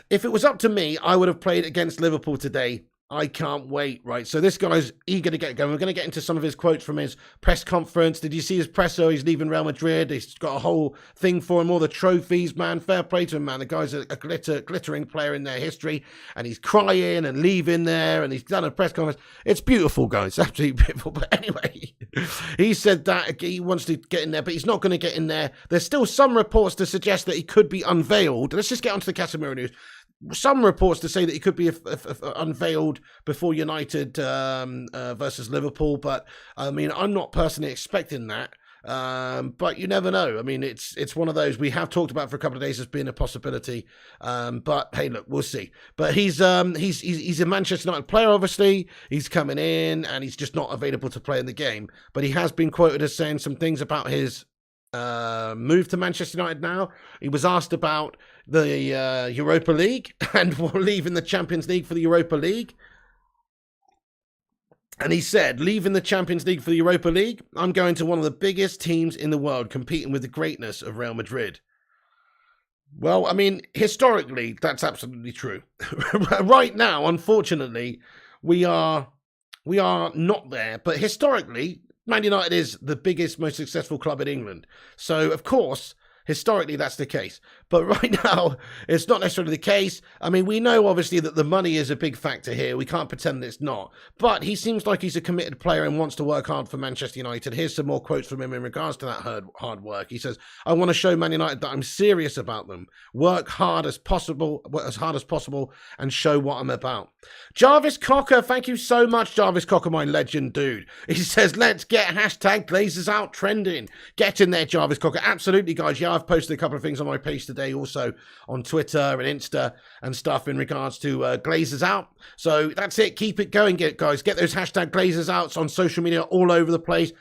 if it was up to me, I would have played against Liverpool today. I can't wait, right? So this guy's eager to get going. We're going to get into some of his quotes from his press conference. Did you see his presser? He's leaving Real Madrid. He's got a whole thing for him, all the trophies, man. Fair play to him, man. The guy's a glittering player in their history, and he's crying and leaving there, and he's done a press conference. It's beautiful, guys. Absolutely beautiful. But anyway, he said that he wants to get in there, but he's not going to get in there. There's still some reports to suggest that he could be unveiled. Let's just get onto the Casemiro news. Some reports to say that he could be unveiled before United versus Liverpool, but I mean, I'm not personally expecting that. But you never know. I mean, it's one of those we have talked about for a couple of days as being a possibility. But hey, look, we'll see. But he's a Manchester United player. Obviously, he's coming in and he's just not available to play in the game. But he has been quoted as saying some things about his move to Manchester United now. He was asked about the Europa League and leaving the Champions League for the Europa League. And he said, leaving the Champions League for the Europa League, I'm going to one of the biggest teams in the world, competing with the greatness of Real Madrid. Well, I mean, historically, that's absolutely true. Right now, unfortunately, we are not there. But historically, Man United is the biggest, most successful club in England. So, of course, historically, that's the case. But right now, it's not necessarily the case. I mean, we know, obviously, that the money is a big factor here. We can't pretend that it's not. But he seems like he's a committed player and wants to work hard for Manchester United. Here's some more quotes from him in regards to that hard work. He says, I want to show Man United that I'm serious about them. Work hard as possible, and show what I'm about. Jarvis Cocker, thank you so much, Jarvis Cocker, my legend dude. He says, let's get hashtag Glazers out trending. Get in there, Jarvis Cocker. Absolutely, guys. Yeah, I've posted a couple of things on my page today, also on Twitter and Insta and stuff in regards to Glazers out. So that's it. Keep it going, guys. Get those hashtag Glazers outs on social media all over the place.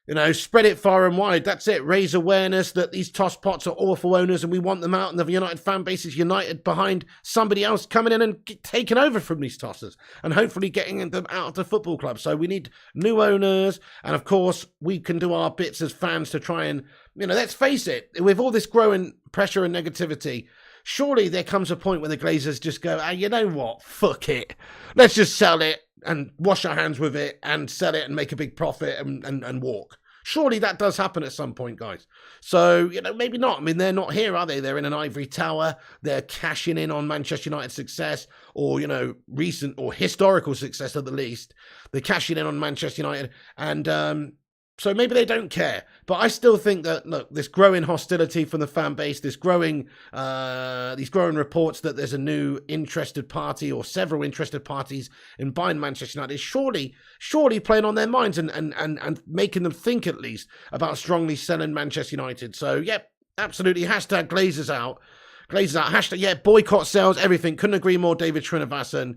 You know, spread it far and wide. That's it. Raise awareness that these toss pots are awful owners and we want them out, and the United fan base is united behind somebody else coming in and taking over from these tossers and hopefully getting them out of the football club. So we need new owners, and of course we can do our bits as fans to try and, you know, let's face it, with all this growing pressure and negativity, surely there comes a point where the Glazers just go, you know what, fuck it. Let's just sell it and wash our hands with it and sell it and make a big profit and walk. Surely that does happen at some point, guys. So, you know, maybe not. I mean, they're not here, are they? They're in an ivory tower. They're cashing in on Manchester United's success, or, you know, recent or historical success at the least. They're cashing in on Manchester United, and so maybe they don't care. But I still think that, look, this growing hostility from the fan base, these growing reports that there's a new interested party or several interested parties in buying Manchester United is surely playing on their minds and making them think at least about strongly selling Manchester United. So, yep, absolutely. Hashtag Glazers out. Glazers out. Hashtag, yeah, boycott sales, everything. Couldn't agree more, David Srinivasan.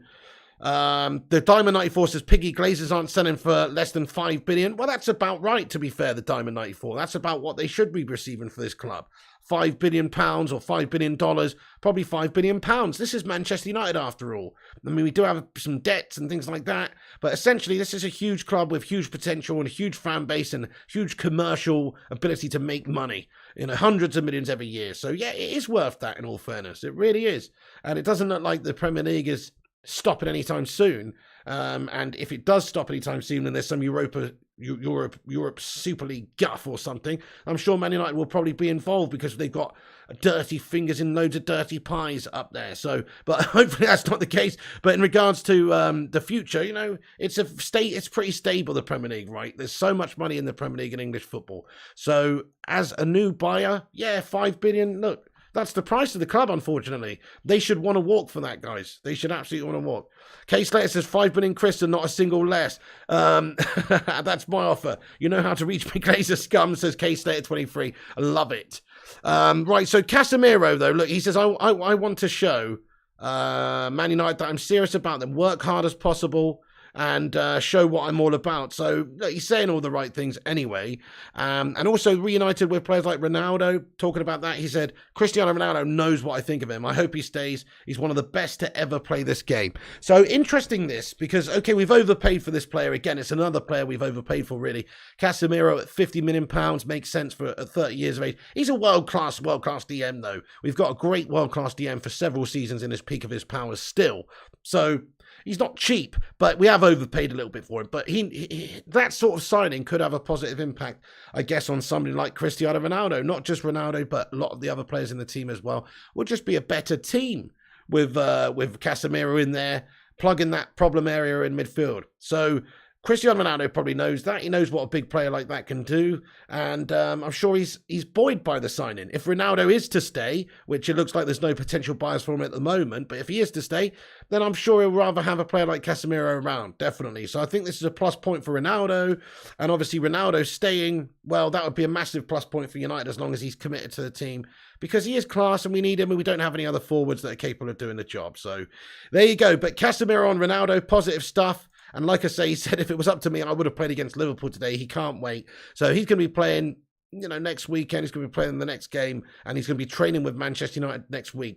The Diamond 94 says Piggy Glazers aren't selling for less than 5 billion. Well, that's about right, to be fair, the Diamond 94. That's about what they should be receiving for this club. £5 billion or $5 billion, probably £5 billion. This is Manchester United after all. I mean, we do have some debts and things like that, but essentially this is a huge club with huge potential and a huge fan base and huge commercial ability to make money, hundreds of millions every year. So yeah, it is worth that in all fairness. It really is. And it doesn't look like the Premier League is stopping anytime soon. And if it does stop anytime soon and there's some Europe Super League guff or something, I'm sure Man United will probably be involved because they've got dirty fingers in loads of dirty pies up there. So, but hopefully that's not the case. But in regards to the future, it's pretty stable, the Premier League, right? There's so much money in the Premier League and English football. So as a new buyer, yeah, 5 billion, look, that's the price of the club, unfortunately. They should want to walk for that, guys. They should absolutely want to walk. K Slater says 5 billion, Chris, and not a single less. That's my offer. You know how to reach me, Glazer Scum, says K Slater 23. I love it. Right, so Casemiro, though, look, he says, I want to show Man United that I'm serious about them. Work hard as possible and show what I'm all about. So look, he's saying all the right things anyway. And also reunited with players like Ronaldo. Talking about that, he said, Cristiano Ronaldo knows what I think of him. I hope he stays. He's one of the best to ever play this game. So interesting this, because, okay, we've overpaid for this player. Again, it's another player we've overpaid for, really. Casemiro at £50 million makes sense for 30 years of age. He's a world-class DM, though. We've got a great world-class DM for several seasons in his peak of his powers still. So he's not cheap, but we have overpaid a little bit for him. But he that sort of signing could have a positive impact, I guess, on somebody like Cristiano Ronaldo. Not just Ronaldo, but a lot of the other players in the team as well. Will just be a better team with Casemiro in there, plugging that problem area in midfield. So Cristiano Ronaldo probably knows that. He knows what a big player like that can do. And I'm sure he's buoyed by the signing. If Ronaldo is to stay, which it looks like there's no potential buyers for him at the moment, but if he is to stay, then I'm sure he'll rather have a player like Casemiro around, definitely. So I think this is a plus point for Ronaldo. And obviously Ronaldo staying, well, that would be a massive plus point for United as long as he's committed to the team, because he is class and we need him and we don't have any other forwards that are capable of doing the job. So there you go. But Casemiro on Ronaldo, positive stuff. And like I say, he said if it was up to me, I would have played against Liverpool today. He can't wait. So he's going to be playing, next weekend. He's going to be playing the next game. And he's going to be training with Manchester United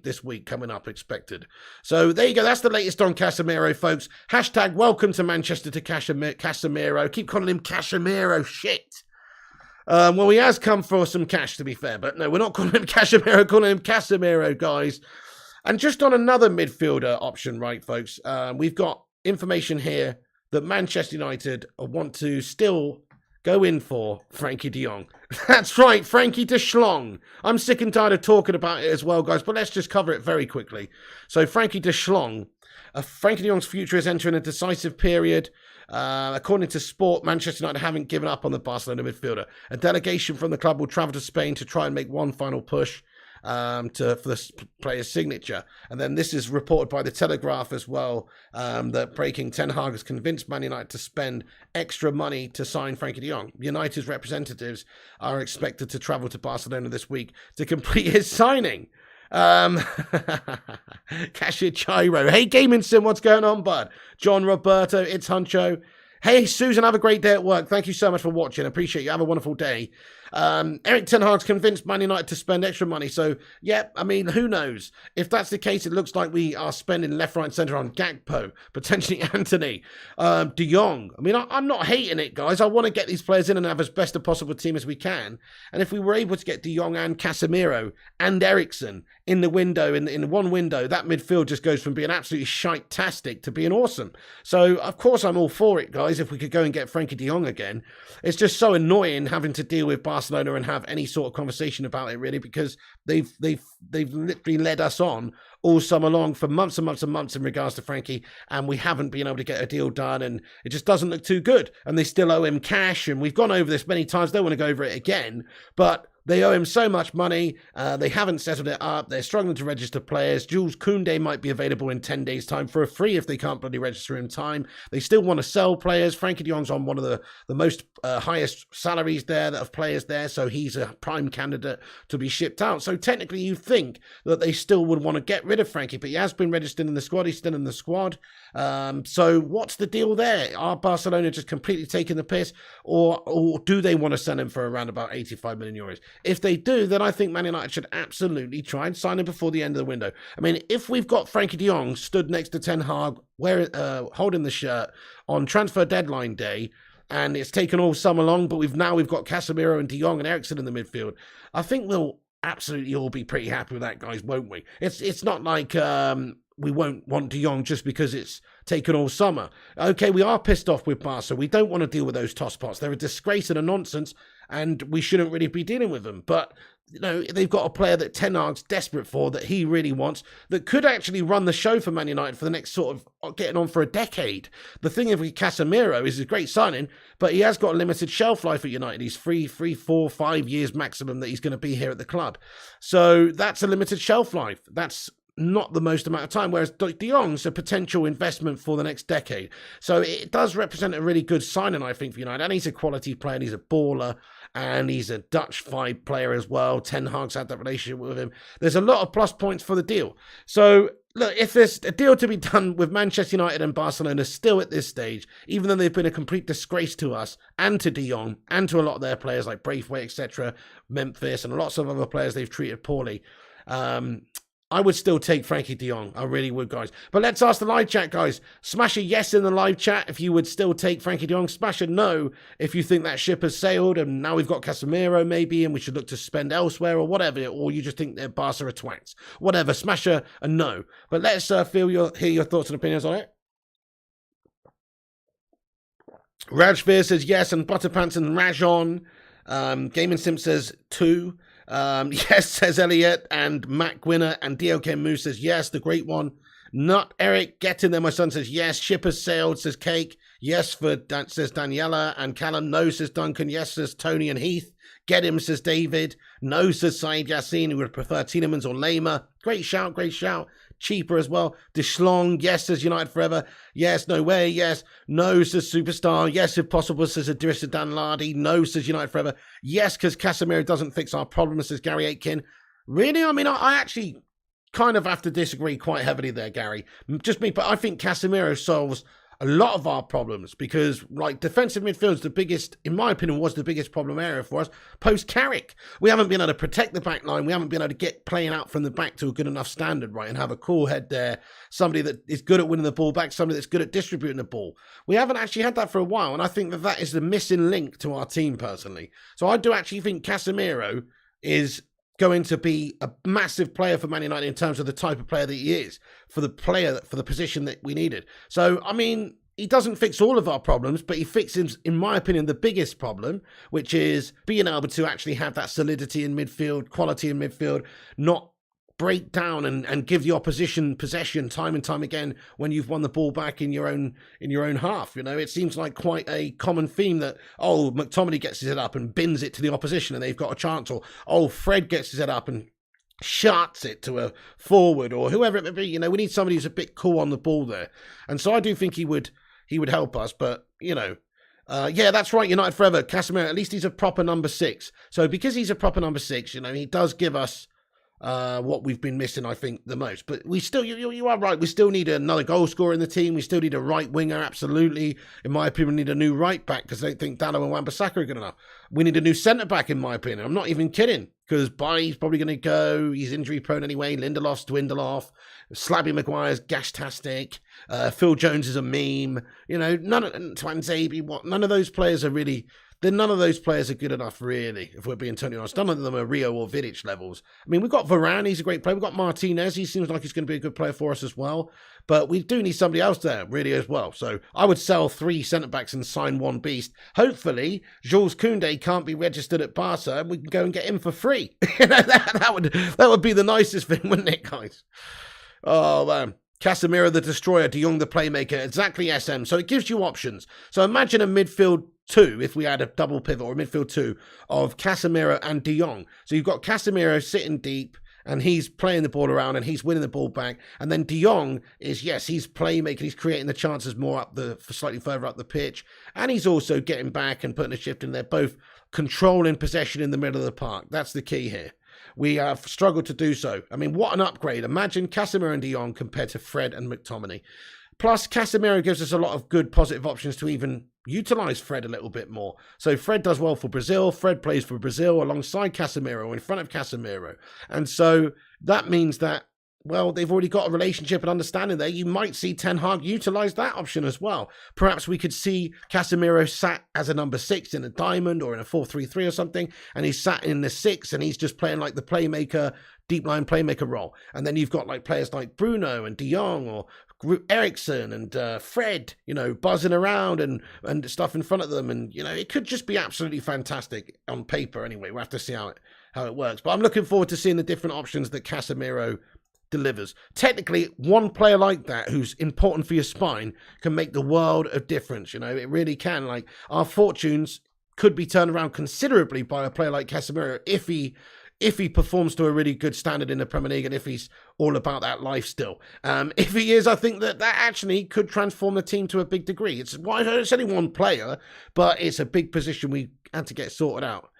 this week coming up, expected. So there you go. That's the latest on Casemiro, folks. Hashtag welcome to Manchester to Casemiro. Keep calling him Casemiro. Shit. Well, he has come for some cash, to be fair. But no, we're not calling him Casemiro, calling him Casemiro, guys. And just on another midfielder option, right, folks, we've got information here that Manchester United want to still go in for Frenkie de Jong. That's right, Frenkie de Schlong. I'm sick and tired of talking about it as well, guys, but let's just cover it very quickly. So Frenkie de Schlong, Frenkie de Jong's future is entering a decisive period. According to Sport, Manchester United haven't given up on the Barcelona midfielder. A delegation from the club will travel to Spain to try and make one final push for the player's signature. And then this is reported by the Telegraph as well, that breaking Ten Hag has convinced Man United to spend extra money to sign Frenkie de Jong. United's representatives are expected to travel to Barcelona this week to complete his signing. Cashier Chiro. Hey, Gaming Sim, what's going on, bud? John Roberto, it's Huncho. Hey, Susan, have a great day at work. Thank you so much for watching. I appreciate you. Have a wonderful day. Eric Ten Hag's convinced Man United to spend extra money. So, yeah, I mean, who knows? If that's the case, it looks like we are spending left, right, centre on Gakpo, potentially Antony, De Jong. I mean, I'm not hating it, guys. I want to get these players in and have as best a possible team as we can. And if we were able to get De Jong and Casemiro and Eriksen in the window, in one window, that midfield just goes from being absolutely shite-tastic to being awesome. So, of course, I'm all for it, guys, if we could go and get Frenkie de Jong again. It's just so annoying having to deal with Barcelona and have any sort of conversation about it, really, because they've literally led us on all summer long for months and months and months in regards to Frenkie, and we haven't been able to get a deal done, and it just doesn't look too good. And they still owe him cash, and we've gone over this many times. Don't want to go over it again, but they owe him so much money. They haven't settled it up. They're struggling to register players. Jules Koundé might be available in 10 days' time for a free if they can't bloody register in time. They still want to sell players. Frenkie de Jong's on one of the most highest salaries there that of players there, so he's a prime candidate to be shipped out. So technically you think that they still would want to get rid of Frenkie, but he has been registered in the squad. He's still in the squad. So what's the deal there? Are Barcelona just completely taking the piss, or do they want to sell him for around about 85 million euros? If they do, then I think Man United should absolutely try and sign him before the end of the window. I mean, if we've got Frenkie de Jong stood next to Ten Hag, holding the shirt on transfer deadline day, and it's taken all summer long, but we've got Casemiro and de Jong and Eriksen in the midfield, I think we'll absolutely all be pretty happy with that, guys, won't we? It's not like we won't want de Jong just because it's taken all summer. Okay, we are pissed off with Barca. We don't want to deal with those tosspots. They're a disgrace and a nonsense, and we shouldn't really be dealing with them. But, you know, they've got a player that Ten Hag's desperate for, that he really wants, that could actually run the show for Man United for the next sort of getting on for a decade. The thing with Casemiro is a great signing, but he has got a limited shelf life at United. He's 3, 4, 5 years maximum that he's going to be here at the club. So that's a limited shelf life. That's not the most amount of time, whereas de Jong's a potential investment for the next decade. So it does represent a really good signing, I think, for United. And he's a quality player, and he's a baller, and he's a Dutch vibe player as well. Ten Hag's had that relationship with him. There's a lot of plus points for the deal. So look, if there's a deal to be done with Manchester United and Barcelona still at this stage, even though they've been a complete disgrace to us and to de Jong and to a lot of their players like Braithwaite, etc., Memphis, and lots of other players they've treated poorly, I would still take Frenkie de Jong. I really would, guys. But let's ask the live chat, guys. Smash a yes in the live chat if you would still take Frenkie de Jong. Smash a no if you think that ship has sailed and now we've got Casemiro maybe and we should look to spend elsewhere or whatever. Or you just think that Barca are twats. Whatever. Smash a no. But let's hear your thoughts and opinions on it. Rajveer says yes, and Butterpants and Rajon. Gaming Sim says 2. Yes, says Elliot, and Matt Gwinner, and DOK Moose says yes, the great one. Not Eric, get in there, my son says yes. Ship has sailed, says Cake. Yes, says Daniela, and Callum. No, says Duncan. Yes, says Tony and Heath. Get him, says David. No, says Saeed Yassin, who would prefer Tielemans or Lema. Great shout, great shout. Cheaper as well. Deschlong, yes, says United Forever. Yes, no way, yes. No, says Superstar. Yes, if possible, says Idrissa Danladi. No, says United Forever. Yes, because Casemiro doesn't fix our problems, says Gary Aitken. Really? I mean, I actually kind of have to disagree quite heavily there, Gary. Just me, but I think Casemiro solves a lot of our problems because, like, defensive midfield's the biggest, in my opinion, was the biggest problem area for us post-Carrick. We haven't been able to protect the back line. We haven't been able to get playing out from the back to a good enough standard, right, and have a cool head there, somebody that is good at winning the ball back, somebody that's good at distributing the ball. We haven't actually had that for a while, and I think that that is the missing link to our team, personally. So I do actually think Casemiro is going to be a massive player for Man United in terms of the type of player that he is, for the position that we needed. So, I mean, he doesn't fix all of our problems, but he fixes, in my opinion, the biggest problem, which is being able to actually have that solidity in midfield, quality in midfield, not break down and give the opposition possession time and time again when you've won the ball back in your own half. You know, it seems like quite a common theme that, oh, McTominay gets his head up and bins it to the opposition and they've got a chance, or, oh, Fred gets his head up and shuts it to a forward, or whoever it may be. You know, we need somebody who's a bit cool on the ball there. And so I do think he would help us, but, you know, yeah, that's right, United Forever. Casemiro, at least he's a proper number 6. So because he's a proper number 6, you know, he does give us what we've been missing, I think, the most. But we still, you are right, we still need another goal scorer in the team. We still need a right winger, absolutely. In my opinion, we need a new right back because they think Dallo and Wan-Bissaka are good enough. We need a new centre back, in my opinion. I'm not even kidding, because Bailly's probably going to go. He's injury prone anyway. Lindelof's dwindle off. Slabby Maguire's gashtastic. Phil Jones is a meme. You know, none of those players are really. None of those players are good enough, really, if we're being totally honest. None of them are Rio or Vidic levels. I mean, we've got Varane, he's a great player. We've got Martinez, he seems like he's going to be a good player for us as well. But we do need somebody else there, really, as well. So I would sell 3 centre-backs and sign 1 beast. Hopefully, Jules Koundé can't be registered at Barca and we can go and get him for free. You know, that would be the nicest thing, wouldn't it, guys? Oh, man. Casemiro the destroyer, De Jong the playmaker. Exactly, SM. So it gives you options. So imagine a midfield 2, if we had a double pivot, or a midfield 2 of Casemiro and De Jong. So you've got Casemiro sitting deep, and he's playing the ball around, and he's winning the ball back. And then De Jong is, yes, he's playmaking. He's creating the chances more slightly further up the pitch. And he's also getting back and putting a shift in there, both controlling possession in the middle of the park. That's the key here. We have struggled to do so. I mean, what an upgrade. Imagine Casemiro and De Jong compared to Fred and McTominay. Plus, Casemiro gives us a lot of good positive options to even utilise Fred a little bit more. So Fred does well for Brazil. Fred plays for Brazil alongside Casemiro, in front of Casemiro. And so that means that, well, they've already got a relationship and understanding there. You might see Ten Hag utilise that option as well. Perhaps we could see Casemiro sat as a number 6 in a diamond or in a 4-3-3 or something, and he's sat in the 6 and he's just playing like the playmaker, deep line playmaker role. And then you've got like players like Bruno and De Jong or Eriksen and Fred, you know, buzzing around and stuff in front of them. And, you know, it could just be absolutely fantastic on paper anyway. We'll have to see how it works. But I'm looking forward to seeing the different options that Casemiro delivers. Technically, one player like that who's important for your spine can make the world of difference. You know, it really can. Like, our fortunes could be turned around considerably by a player like Casemiro if he performs to a really good standard in the Premier League and if he's all about that life still. If he is, I think that actually could transform the team to a big degree. It's only one player, but it's a big position we had to get sorted out.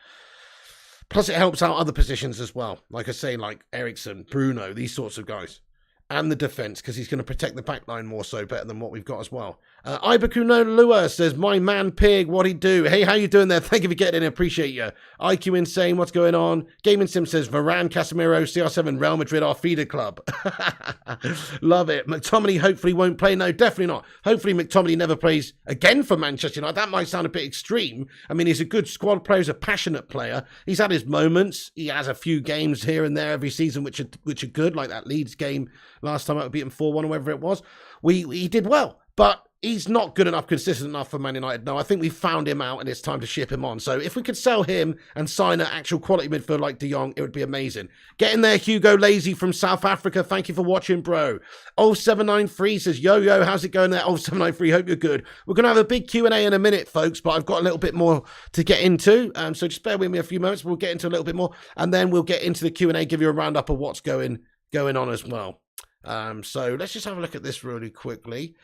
Plus, it helps out other positions as well. Like I say, like Eriksen, Bruno, these sorts of guys. And the defence, because he's going to protect the back line more so better than what we've got as well. Ibakuno Lua says, my man Pig, what'd he do? Hey, how you doing there? Thank you for getting in. Appreciate you. IQ Insane, what's going on? Gaming Sim says, Varane, Casemiro, CR7, Real Madrid, our feeder club. Love it. McTominay hopefully won't play. No, definitely not. Hopefully McTominay never plays again for Manchester United. That might sound a bit extreme. I mean, he's a good squad player. He's a passionate player. He's had his moments. He has a few games here and there every season which are good, like that Leeds game last time I beat him 4-1 or whatever it was. He did well, but he's not good enough, consistent enough for Man United. No, I think we found him out and it's time to ship him on. So if we could sell him and sign an actual quality midfield like De Jong, it would be amazing. Get in there, Hugo Lazy from South Africa. Thank you for watching, bro. 0793 says, yo, how's it going there? 0793, hope you're good. We're going to have a big Q&A in a minute, folks, but I've got a little bit more to get into. So just bear with me a few moments. We'll get into a little bit more and then we'll get into the Q&A, give you a roundup of what's going on as well. So let's just have a look at this really quickly.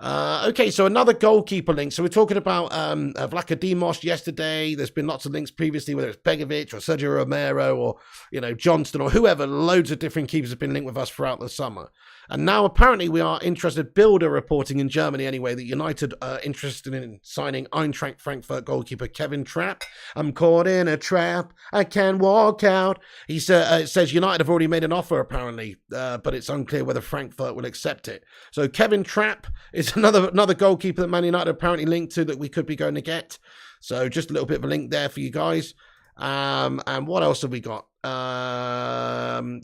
Okay, so another goalkeeper link. So we're talking about Vlachodimos yesterday. There's been lots of links previously, whether it's Begovic or Sergio Romero or, you know, Johnston or whoever. Loads of different keepers have been linked with us throughout the summer. And now apparently we are interested, Builder reporting in Germany anyway, that United are interested in signing Eintracht Frankfurt goalkeeper Kevin Trapp. I'm caught in a trap, I can't walk out. He says United have already made an offer apparently, but it's unclear whether Frankfurt will accept it. So Kevin Trapp is another goalkeeper that Man United apparently linked to that we could be going to get. So just a little bit of a link there for you guys. And what else have we got?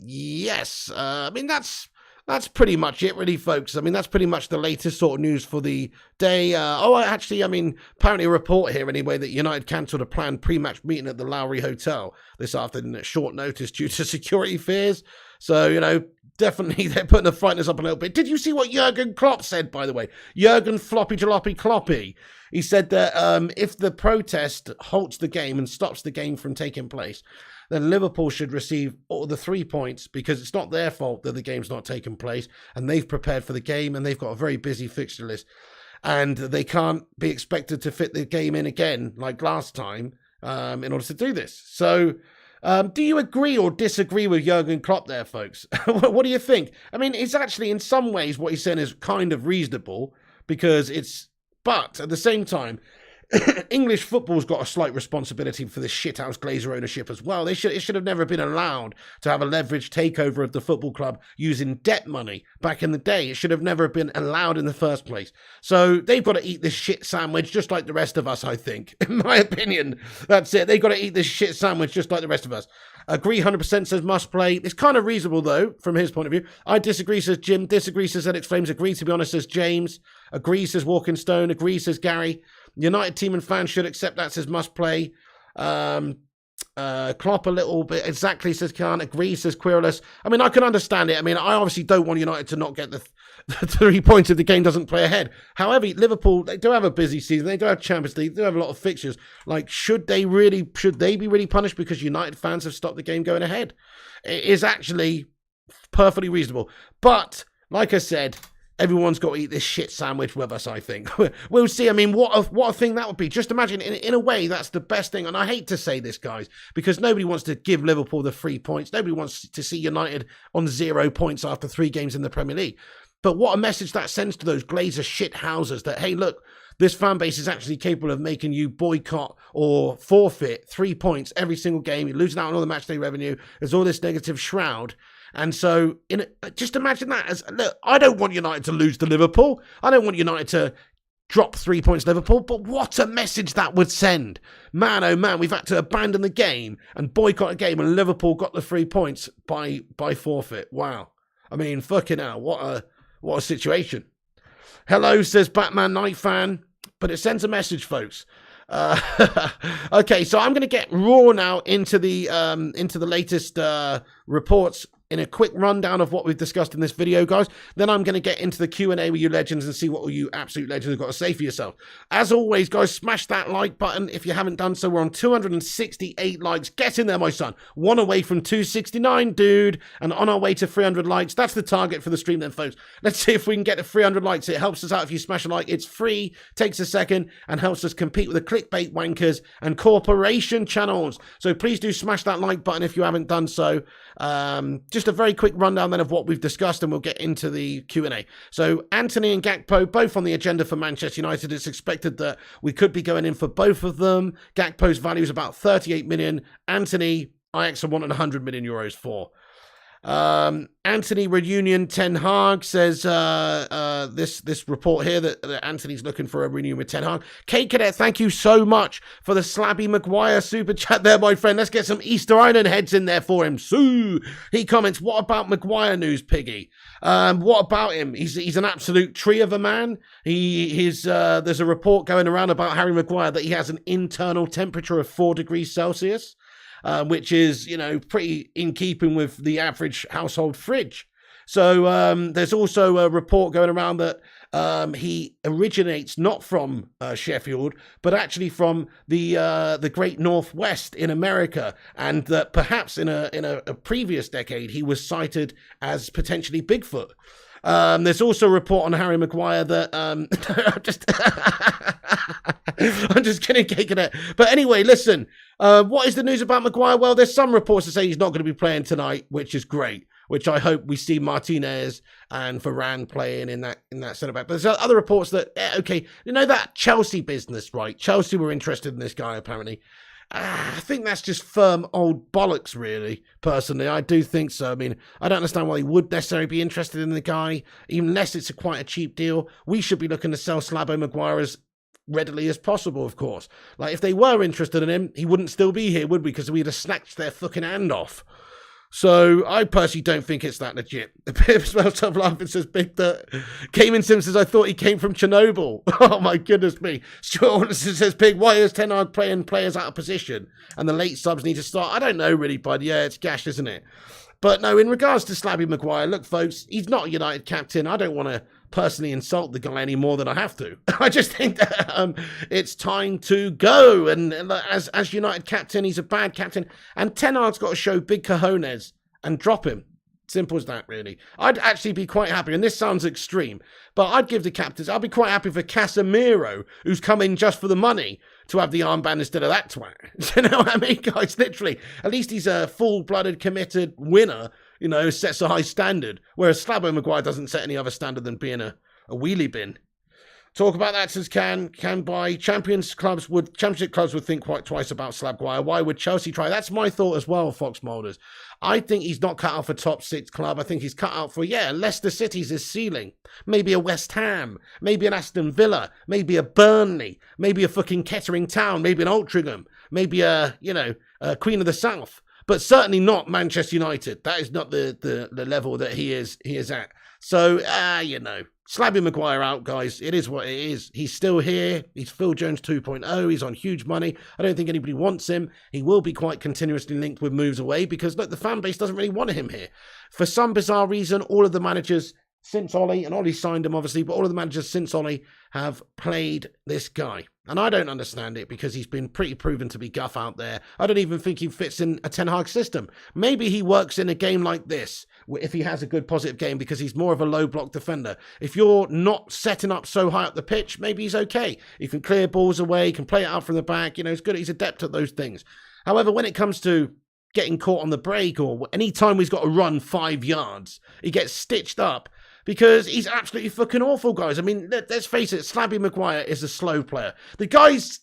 Yes, I mean, that's pretty much it, really, folks. I mean, that's pretty much the latest sort of news for the day. Apparently a report here, anyway, that United cancelled a planned pre-match meeting at the Lowry Hotel this afternoon at short notice due to security fears. So, you know, definitely they're putting the frighteners up a little bit. Did you see what Jurgen Klopp said, by the way? Jurgen Floppy Jalopy Kloppy. He said that if the protest halts the game and stops the game from taking place, then Liverpool should receive all the 3 points because it's not their fault that the game's not taking place and they've prepared for the game and they've got a very busy fixture list and they can't be expected to fit the game in again like last time in order to do this. So do you agree or disagree with Jurgen Klopp there, folks? What do you think? I mean, it's actually in some ways what he's saying is kind of reasonable because but at the same time, English football's got a slight responsibility for the shithouse Glazer ownership as well. It should have never been allowed to have a leveraged takeover of the football club using debt money back in the day. It should have never been allowed in the first place. So they've got to eat this shit sandwich just like the rest of us, I think. In my opinion, that's it. They've got to eat this shit sandwich just like the rest of us. Agree 100% says must play. It's kind of reasonable, though, from his point of view. I disagree, says Jim. Disagree, says Alex Flames. Agree, to be honest, says James. Agree, says Walking Stone. Agree, says Gary. United team and fans should accept that, says must play. Klopp a little bit. Exactly, says Khan. Agree, says Querulous. I mean, I can understand it. I mean, I obviously don't want United to not get the 3 points if the game doesn't play ahead. However, Liverpool, they do have a busy season. They do have Champions League. They do have a lot of fixtures. Like, should they be really punished because United fans have stopped the game going ahead? It is actually perfectly reasonable. But, like I said, everyone's got to eat this shit sandwich with us, I think. We'll see. I mean, what a thing that would be. Just imagine, in a way, that's the best thing. And I hate to say this, guys, because nobody wants to give Liverpool the 3 points. Nobody wants to see United on 0 points after 3 games in the Premier League. But what a message that sends to those Glazer shit houses that, hey, look, this fan base is actually capable of making you boycott or forfeit 3 points every single game. You're losing out on all the match day revenue. There's all this negative shroud. And so, just imagine that as, look, I don't want United to lose to Liverpool. I don't want United to drop 3 points to Liverpool, but what a message that would send. Man, oh man, we've had to abandon the game and boycott a game and Liverpool got the 3 points by forfeit. Wow. I mean, fucking hell, what a situation. Hello, says Batman Night Fan, but it sends a message, folks. Okay, so I'm going to get raw now into the latest reports in a quick rundown of what we've discussed in this video, guys. Then I'm going to get into the Q&A with you legends and see what all you absolute legends have got to say for yourself. As always, guys, smash that like button if you haven't done so. We're on 268 likes. Get in there, my son. 1 away from 269, dude. And on our way to 300 likes. That's the target for the stream then, folks. Let's see if we can get to 300 likes. It helps us out if you smash a like. It's free, takes a second, and helps us compete with the clickbait wankers and corporation channels. So please do smash that like button if you haven't done so. Just a very quick rundown then of what we've discussed, and we'll get into the Q&A. So Antony and Gakpo, both on the agenda for Manchester United. It's expected that we could be going in for both of them. Gakpo's value is about 38 million. Antony, Ajax are wanting 100 million euros for. Antony reunion. Ten Hag says this report here that Antony's looking for a reunion with Ten Hag. Kate Cadet, thank you so much for the Slabby Maguire super chat there, my friend. Let's get some Easter Island heads in there for him. Sue. He comments, what about Maguire news, Piggy? What about him? He's an absolute tree of a man. There's a report going around about Harry Maguire that he has an internal temperature of 4 degrees Celsius. Which is, pretty in keeping with the average household fridge. So there's also a report going around that he originates not from Sheffield, but actually from the Great Northwest in America, and that perhaps in a previous decade he was cited as potentially Bigfoot. There's also a report on Harry Maguire that I'm just kidding, caking it. But anyway, listen, what is the news about Maguire? Well, there's some reports that say he's not going to be playing tonight, which is great, which I hope we see Martinez and Varane playing in that centre back. But there's other reports that, okay, that Chelsea business, right? Chelsea were interested in this guy, apparently. I think that's just firm old bollocks, really, personally. I do think so. I mean, I don't understand why he would necessarily be interested in the guy, even unless it's quite a cheap deal. We should be looking to sell Slabo Maguire as readily as possible, of course. Like, if they were interested in him, he wouldn't still be here, would we? Because we'd have snatched their fucking hand off. So I personally don't think it's that legit. The Pip smells tough laughing, says Big Dirt. Cayman Sim says, I thought he came from Chernobyl. Oh my goodness me. Stuart says, Pig, why is Ten Hag playing players out of position and the late subs need to start? I don't know really, bud. Yeah, it's gash, isn't it? But no, in regards to Slabby Maguire, look, folks, he's not a United captain. I don't want to personally insult the guy any more than I have to. I just think that it's time to go. And as United captain, he's a bad captain. And Ten Hag's got to show big cojones and drop him. Simple as that, really. I'd actually be quite happy, and this sounds extreme, but I'd give the captains, I'd be quite happy for Casemiro, who's come in just for the money, to have the armband instead of that twat. You know what I mean, guys? Literally. At least he's a full-blooded, committed winner, sets a high standard, whereas Slabo Maguire doesn't set any other standard than being a wheelie bin. Talk about that, says can buy championship clubs would think quite twice about Slab Maguire. Why would Chelsea try? That's my thought as well, Fox Molders. I think he's not cut out for top 6 club. I think he's cut out for, Leicester City's his ceiling. Maybe a West Ham, maybe an Aston Villa, maybe a Burnley, maybe a fucking Kettering Town, maybe an Altrincham, maybe a Queen of the South. But certainly not Manchester United. That is not the level that he is at. So, Slabbing Maguire out, guys. It is what it is. He's still here. He's Phil Jones 2.0. He's on huge money. I don't think anybody wants him. He will be quite continuously linked with moves away because, look, the fan base doesn't really want him here. For some bizarre reason, all of the managers since Ollie, and Ollie signed him obviously, but all of the managers since Ollie have played this guy. And I don't understand it because he's been pretty proven to be guff out there. I don't even think he fits in a Ten Hag system. Maybe he works in a game like this if he has a good positive game because he's more of a low block defender. If you're not setting up so high up the pitch, maybe he's okay. He can clear balls away, he can play it out from the back. You know, he's good. He's adept at those things. However, when it comes to getting caught on the break or any time he's got to run 5 yards, he gets stitched up. Because he's absolutely fucking awful, guys. I mean, let's face it, Slabby Maguire is a slow player. The guy's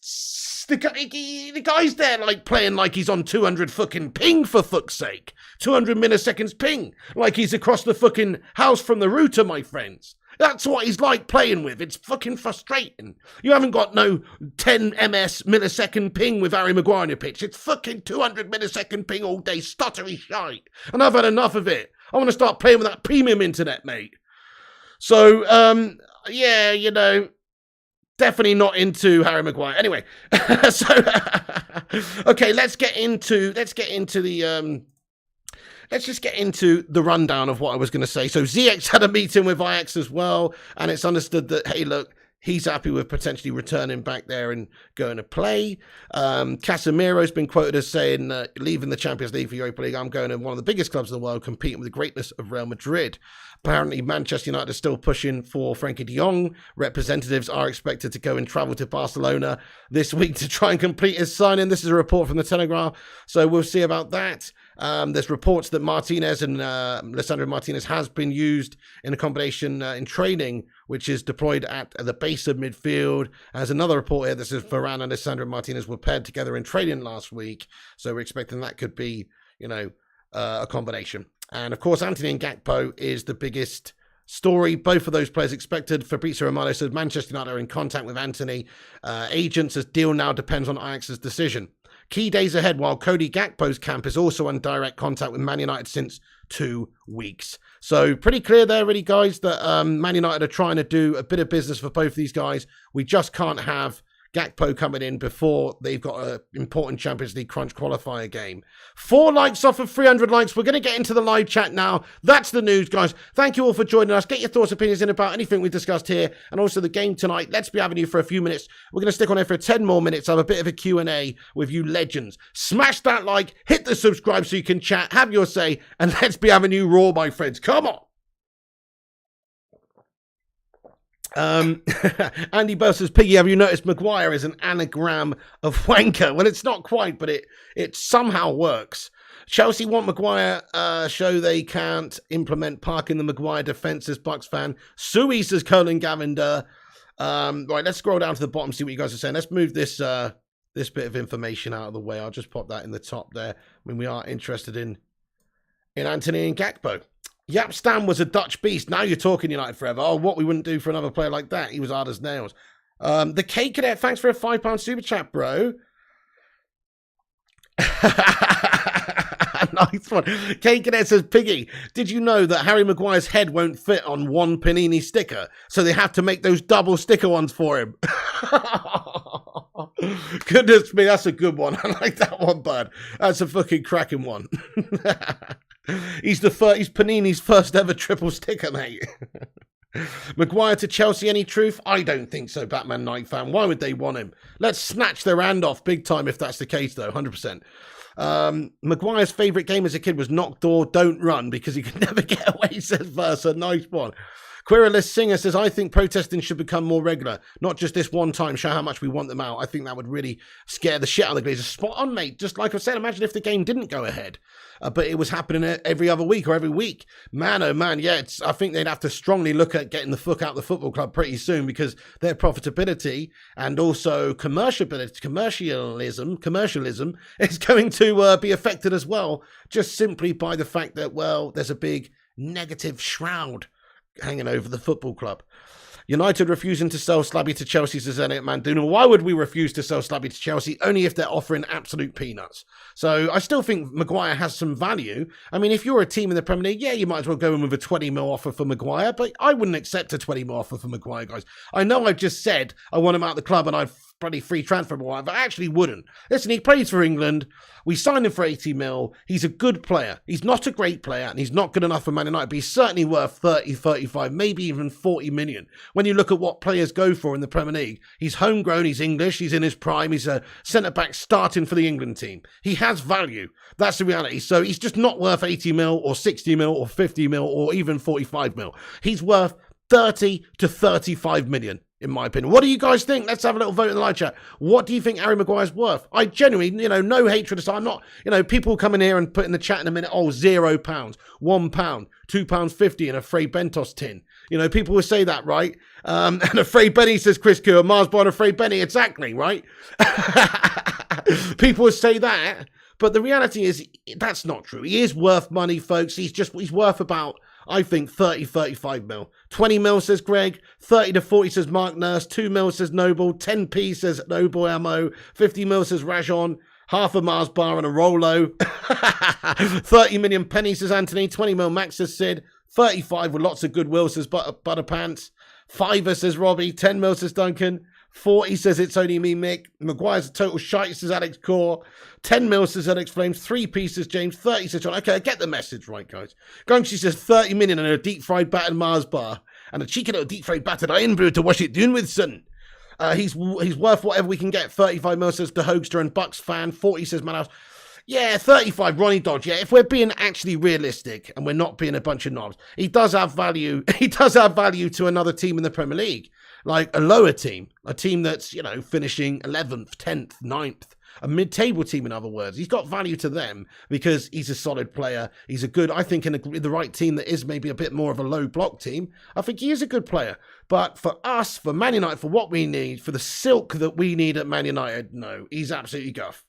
there, like, playing like he's on 200 fucking ping, for fuck's sake. 200 milliseconds ping. Like he's across the fucking house from the router, my friends. That's what he's like playing with. It's fucking frustrating. You haven't got no 10 ms millisecond ping with Harry Maguire on your pitch. It's fucking 200 millisecond ping all day, stuttery shite. And I've had enough of it. I want to start playing with that premium internet, mate. So, yeah, you know, definitely not into Harry Maguire. Anyway, so, okay, let's just get into the rundown of what I was going to say. So ZX had a meeting with Ajax as well, and it's understood that, hey, look, he's happy with potentially returning back there and going to play. Casemiro's been quoted as saying, leaving the Champions League for Europa League, I'm going to one of the biggest clubs in the world, competing with the greatness of Real Madrid. Apparently, Manchester United is still pushing for Frenkie de Jong. Representatives are expected to go and travel to Barcelona this week to try and complete his signing. This is a report from the Telegraph, so we'll see about that. There's reports that Martinez and Lisandro Martinez has been used in a combination in training, which is deployed at the base of midfield. There's another report here that says Varane and Lisandro Martinez were paired together in training last week, so we're expecting that could be, you know, a combination. And of course, Antony and Gakpo is the biggest story. Both of those players expected. Fabrizio Romano said Manchester United are in contact with Antony. Agents as deal now depends on Ajax's decision. Key days ahead, while Cody Gakpo's camp is also in direct contact with Man United since 2 weeks. So pretty clear there, really, guys, that Man United are trying to do a bit of business for both these guys. We just can't have Gakpo coming in before they've got an important Champions League crunch qualifier game. 4 likes off of 300 likes. We're going to get into the live chat now. That's the news, guys. Thank you all for joining us. Get your thoughts, opinions in about anything we discussed here, and also the game tonight. Let's Be Avenue for a few minutes. We're going to stick on here for 10 more minutes. I have a bit of a Q&A with you legends. Smash that like, hit the subscribe so you can chat, have your say, and Let's Be Avenue raw, my friends. Come on. Andy Burr says, Piggy, have you noticed Maguire is an anagram of wanker? Well, it's not quite, but it somehow works. Chelsea want Maguire, show they can't implement parking the Maguire defence as Bucks fan. Sui says Colin Gavender. Right, let's scroll down to the bottom, see what you guys are saying. Let's move this this bit of information out of the way. I'll just pop that in the top there. I mean, we are interested in Antony and Gakpo. Yap Stam was a Dutch beast. Now you're talking United forever. Oh, what we wouldn't do for another player like that. He was hard as nails. The K Cadet, thanks for a £5 super chat, bro. Nice one. K Cadet says, Piggy, did you know that Harry Maguire's head won't fit on one Panini sticker? So they have to make those double sticker ones for him. Goodness me, that's a good one. I like that one, bud. That's a fucking cracking one. He's Panini's first ever triple sticker, mate. Maguire to Chelsea, any truth? I don't think so, Batman Knight fan. Why would they want him? Let's snatch their hand off big time if that's the case, though, 100%. Maguire's favourite game as a kid was Knock Door, Don't Run, because he could never get away, says Versa. Nice one. Querulous Singer says, I think protesting should become more regular, not just this one time, show how much we want them out. I think that would really scare the shit out of the Glazers. Spot on, mate. Just like I said, imagine if the game didn't go ahead, but it was happening every other week or every week. Man, oh man, yeah, I think they'd have to strongly look at getting the fuck out of the football club pretty soon because their profitability and also commercialism is going to be affected as well, just simply by the fact that, well, there's a big negative shroud hanging over the football club. United refusing to sell Slabby to Chelsea, says Elliot Manduna. Why would we refuse to sell Slabby to Chelsea? Only if they're offering absolute peanuts. So I still think Maguire has some value. I mean, if you're a team in the Premier League, yeah, you might as well go in with a 20 mil offer for Maguire, but I wouldn't accept a 20 mil offer for Maguire, guys. I know I've just said I want him out of the club and I've bloody free transfer Maguire, but I actually wouldn't. Listen, he plays for England. We signed him for 80 mil. He's a good player. He's not a great player, and he's not good enough for Man United, but he's certainly worth 30, 35, maybe even 40 million. When you look at what players go for in the Premier League, he's homegrown, he's English, he's in his prime, he's a centre-back starting for the England team. He has value. That's the reality. So he's just not worth 80 mil or 60 mil or 50 mil or even 45 mil. He's worth 30 to 35 million. In my opinion. What do you guys think? Let's have a little vote in the live chat. What do you think Harry Maguire's worth? I genuinely, no hatred aside. I'm not, people come in here and put in the chat in a minute, oh, £0, £1, £2.50 in a Frey Bentos tin. People will say that, right? And a Frey Benny, says Chris Kerr, Mars Bar and a Frey Benny, exactly, right? People will say that, but the reality is that's not true. He is worth money, folks. He's worth about, I think, 30, 35 mil. 20 mil, says Greg. 30 to 40, says Mark Nurse. 2 mil, says Noble. 10p, says Noble Ammo. 50 mil, says Rajon. Half a Mars Bar and a Rolo. 30 million pennies, says Antony. 20 mil, Max, says Sid. 35 with lots of goodwill, says Butterpants. 5 says Robbie. 10 mil, says Duncan. 40 says it's only me, Mick. Maguire's a total shite, says Alex Core. 10 mil, says Alex Flames. 3 pieces, James. 30 says John. Okay, I get the message right, guys. Gungshi says 30 million and a deep fried battered Mars bar. And a cheeky little deep fried battered iron brew to wash it down with, son. He's worth whatever we can get. 35 mil, says the Hoagster and Bucks fan. 40 says Manhouse. Yeah, 35, Ronnie Dodge. Yeah, if we're being actually realistic and we're not being a bunch of knobs, he does have value. He does have value to another team in the Premier League. Like a lower team, a team that's, finishing 11th, 10th, 9th, a mid-table team, in other words. He's got value to them because he's a solid player. He's a good, I think, in the right team that is maybe a bit more of a low block team. I think he is a good player. But for us, for Man United, for what we need, for the silk that we need at Man United, no, he's absolutely guff.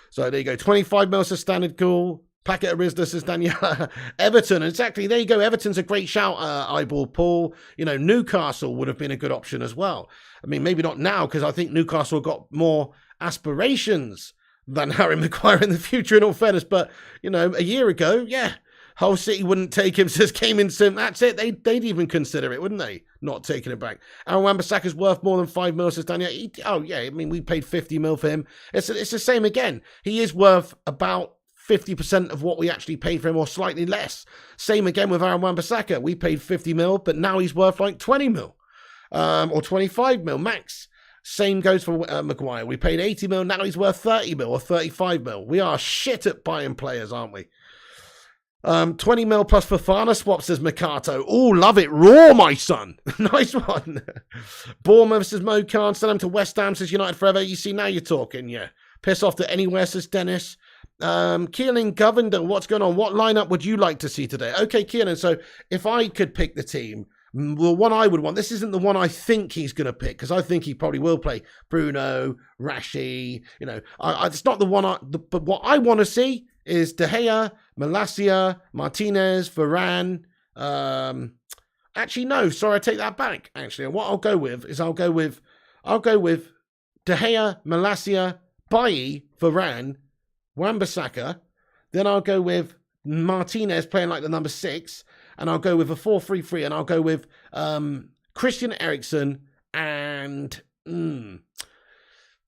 So there you go. 25 mil, says Standard Cool. Packet of Rizla, says Daniela. Everton, exactly. There you go. Everton's a great shout, Eyeball Paul. Newcastle would have been a good option as well. I mean, maybe not now, because I think Newcastle got more aspirations than Harry Maguire in the future, in all fairness. But, a year ago, yeah, Hull City wouldn't take him, says Came in Sim. That's it. They'd even consider it, wouldn't they? Not taking it back. Aaron Wan-Bissaka's worth more than 5 mil, says Daniel. Oh, yeah, I mean, we paid 50 mil for him. It's the same again. He is worth about 50% of what we actually paid for him, or slightly less. Same again with Aaron Wan-Bissaka. We paid 50 mil, but now he's worth like 20 mil. Or 25 mil, max. Same goes for Maguire. We paid 80 mil, now he's worth 30 mil or 35 mil. We are shit at buying players, aren't we? 20 mil plus Fafana swap, says Makato. Oh, love it raw, my son. Nice one. Bournemouth, says Mo Khan. Send him to West Ham, says United Forever. You see, now you're talking, yeah. Piss off to anywhere, says Dennis. Keelan Govender, what's going on? What lineup would you like to see today? Okay, Keelan, so if I could pick the team, the one I would want, this isn't the one I think he's going to pick, because I think he probably will play Bruno, Rashi, it's not the one but what I want to see is De Gea, Malacia, Martinez, Varane. Actually, no, sorry, I take that back. Actually, and what I'll go with is I'll go with De Gea, Malacia, Bailly, Varane, Wan-Bissaka. Then I'll go with Martinez playing like the number 6, and I'll go with a 4-3-3, and I'll go with Christian Eriksen and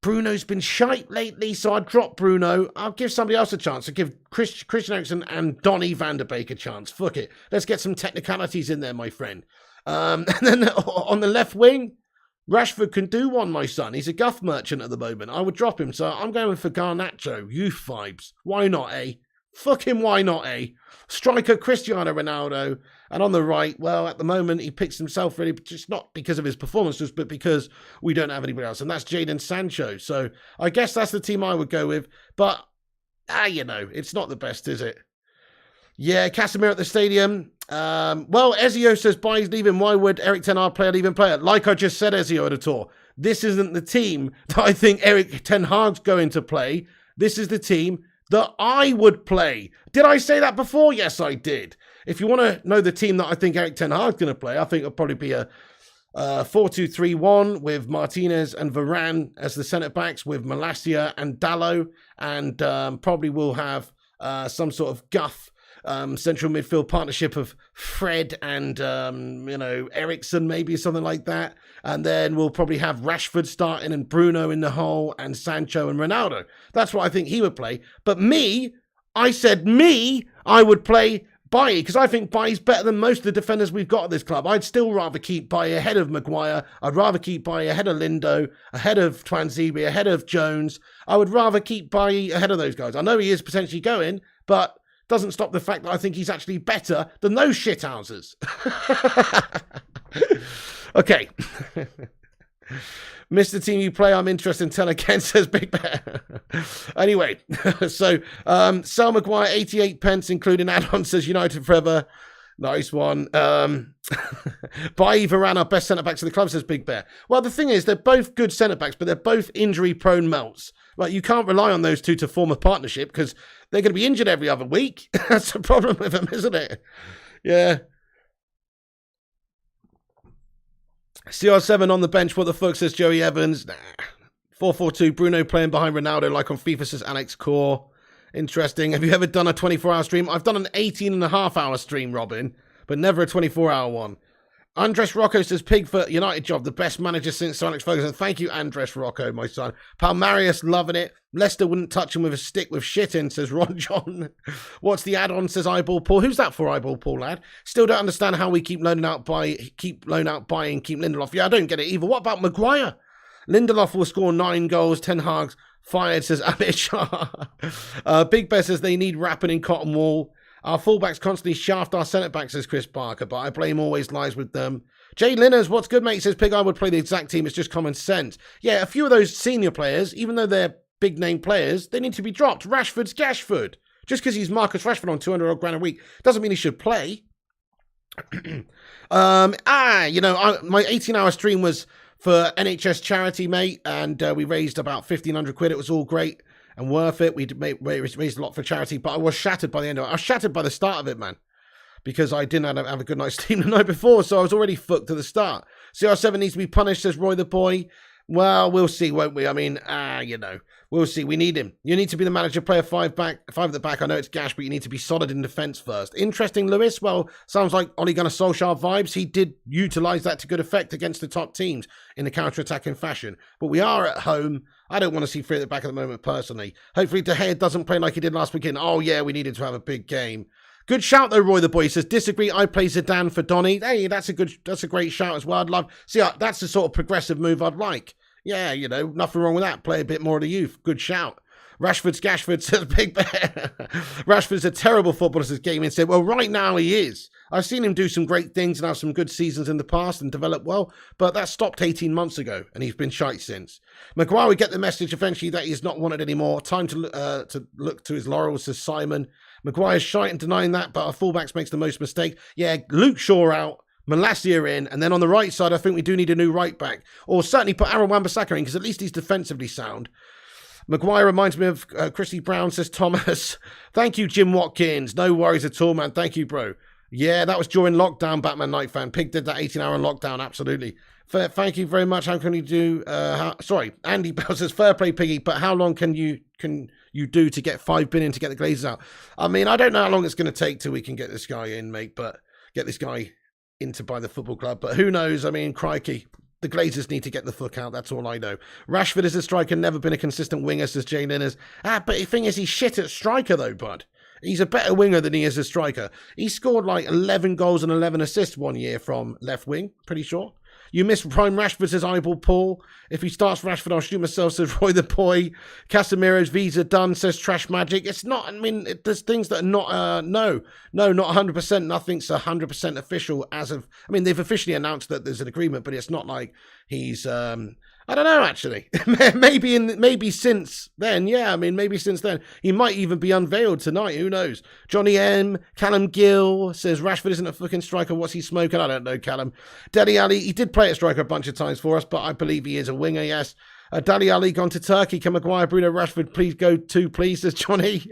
Bruno's been shite lately, so I'd drop Bruno. I'll give somebody else a chance. I'll give Christian Eriksen and Donny van der Beek a chance. Fuck it. Let's get some technicalities in there, my friend. And then on the left wing, Rashford can do one, my son. He's a guff merchant at the moment. I would drop him, so I'm going for Garnacho. Youth vibes. Why not, eh? Fuck him, why not, eh? Striker Cristiano Ronaldo. And on the right, well, at the moment, he picks himself really, just not because of his performances, but because we don't have anybody else. And that's Jadon Sancho. So I guess that's the team I would go with. But, it's not the best, is it? Yeah, Casemiro at the stadium. Well, Ezio says, Bay's leaving. Why would Eric Ten Hag play a leaving player? Like I just said, Ezio at a tour. This isn't the team that I think Eric Ten Hag's going to play. This is the team that I would play. Did I say that before? Yes, I did. If you want to know the team that I think Eric Ten Hag's going to play, I think it'll probably be a 4-2-3-1 with Martinez and Varane as the centre-backs, with Malacia and Dalot, and probably will have some sort of guff central midfield partnership of Fred and, Ericsson, maybe something like that. And then we'll probably have Rashford starting and Bruno in the hole and Sancho and Ronaldo. That's what I think he would play. But I would play Bailly, because I think Bailly's better than most of the defenders we've got at this club. I'd still rather keep Bailly ahead of Maguire. I'd rather keep Bailly ahead of Lindo, ahead of Twanzebe, ahead of Jones. I would rather keep Bailly ahead of those guys. I know he is potentially going, but doesn't stop the fact that I think he's actually better than those shithouses. Okay. Mr. Team you play, I'm interested in tell again, says Big Bear. Anyway, so sell Maguire 88 pence, including add-on, says United Forever. Nice one. Buy Varane, our best centre-backs of the club, says Big Bear. Well, the thing is, they're both good centre-backs, but they're both injury-prone melts. Like, you can't rely on those two to form a partnership because they're going to be injured every other week. That's the problem with them, isn't it? Yeah. CR7 on the bench. What the fuck, says Joey Evans. Nah. 4-4-2. Bruno playing behind Ronaldo like on FIFA, says Alex Core. Interesting. Have you ever done a 24-hour stream? I've done an 18.5-hour stream, Robin, but never a 24-hour one. Andres Rocco says Pigfoot United job, the best manager since Sir Alex Ferguson. Thank you, Andres Rocco, my son. Palmarius loving it. Leicester wouldn't touch him with a stick with shit in, says Ron John. What's the add-on, says Eyeball Paul. Who's that for, Eyeball Paul, lad? Still don't understand how we keep loaning out buying, keep Lindelof. Yeah, I don't get it either. What about Maguire? Lindelof will score 9 goals, 10 Hags fired, says Amish. Big Bear says they need rapping in Cotton Wall. Our fullbacks constantly shaft our centre-backs, says Chris Barker, but I blame always lies with them. Jay Linners, what's good, mate, says Pig. I would play the exact team. It's just common sense. Yeah, a few of those senior players, even though they're big-name players, they need to be dropped. Rashford's Gashford. Just because he's Marcus Rashford on 200 grand a week doesn't mean he should play. My 18-hour stream was for NHS charity, mate, and we raised about 1,500 quid. It was all great and worth it. We raised a lot for charity, but I was shattered by the end of it. I was shattered by the start of it, man, because I didn't have a good night's sleep the night before, so I was already fucked to the start. CR7 needs to be punished, says Roy the Boy. Well, we'll see, won't we? I mean, we'll see. We need him. You need to be the manager, play a 5 at the back. I know it's Gash, but you need to be solid in defence first. Interesting, Lewis. Well, sounds like Ole Gunnar Solskjaer vibes. He did utilise that to good effect against the top teams in the counter-attacking fashion. But we are at home. I don't want to see 3 at the back at the moment, personally. Hopefully, De Gea doesn't play like he did last weekend. Oh, yeah, we needed to have a big game. Good shout, though, Roy the Boy. He says, disagree, I play Zidane for Donny. Hey, that's a great shout as well. I'd love... See, that's the sort of progressive move I'd like. Yeah, nothing wrong with that. Play a bit more of the youth. Good shout. Rashford's Gashford, says Big Bear. Rashford's a terrible footballer, says Gaming. Said, well, right now he is. I've seen him do some great things and have some good seasons in the past and develop well, but that stopped 18 months ago, and he's been shite since. Maguire would get the message eventually that he's not wanted anymore. Time to look to his laurels, says Simon. Maguire's shite and denying that, but our fullbacks makes the most mistake. Yeah, Luke Shaw out. Malacia in, and then on the right side, I think we do need a new right back, or certainly put Aaron Wan-Bissaka in, because at least he's defensively sound. Maguire reminds me of Chrissy Brown, says Thomas. Thank you, Jim Watkins. No worries at all, man. Thank you, bro. Yeah, that was during lockdown, Batman Night Fan. Pig did that 18-hour lockdown, absolutely. Thank you very much. How can you do... Andy Bell says, fair play, Piggy, but how long can you do to get 5 billion to get the Glazers out? I mean, I don't know how long it's going to take till we can get this guy in, mate, but get this guy into by the football club, but who knows? I mean, crikey, the Glazers need to get the fuck out. That's all I know. Rashford is a striker, never been a consistent winger, says Jane Linners. But the thing is, he's shit at striker though, bud. He's a better winger than he is a striker. He scored like 11 goals and 11 assists one year from left wing, pretty sure. You miss Prime Rashford, says Eyeball Paul. If he starts Rashford, I'll shoot myself, says Roy the Boy. Casemiro's visa done, says Trash Magic. It's not, I mean, there's things that are not, not 100%. Nothing's 100% official as of, I mean, they've officially announced that there's an agreement, but it's not like he's, I don't know, actually. maybe since then, yeah, I mean, maybe since then. He might even be unveiled tonight, who knows? Johnny M, Callum Gill says, Rashford isn't a fucking striker, what's he smoking? I don't know, Callum. Deli Ali, he did play at striker a bunch of times for us, but I believe he is a winger, yes. Dali Ali gone to Turkey. Can Maguire, Bruno, Rashford please go to, please, says Johnny.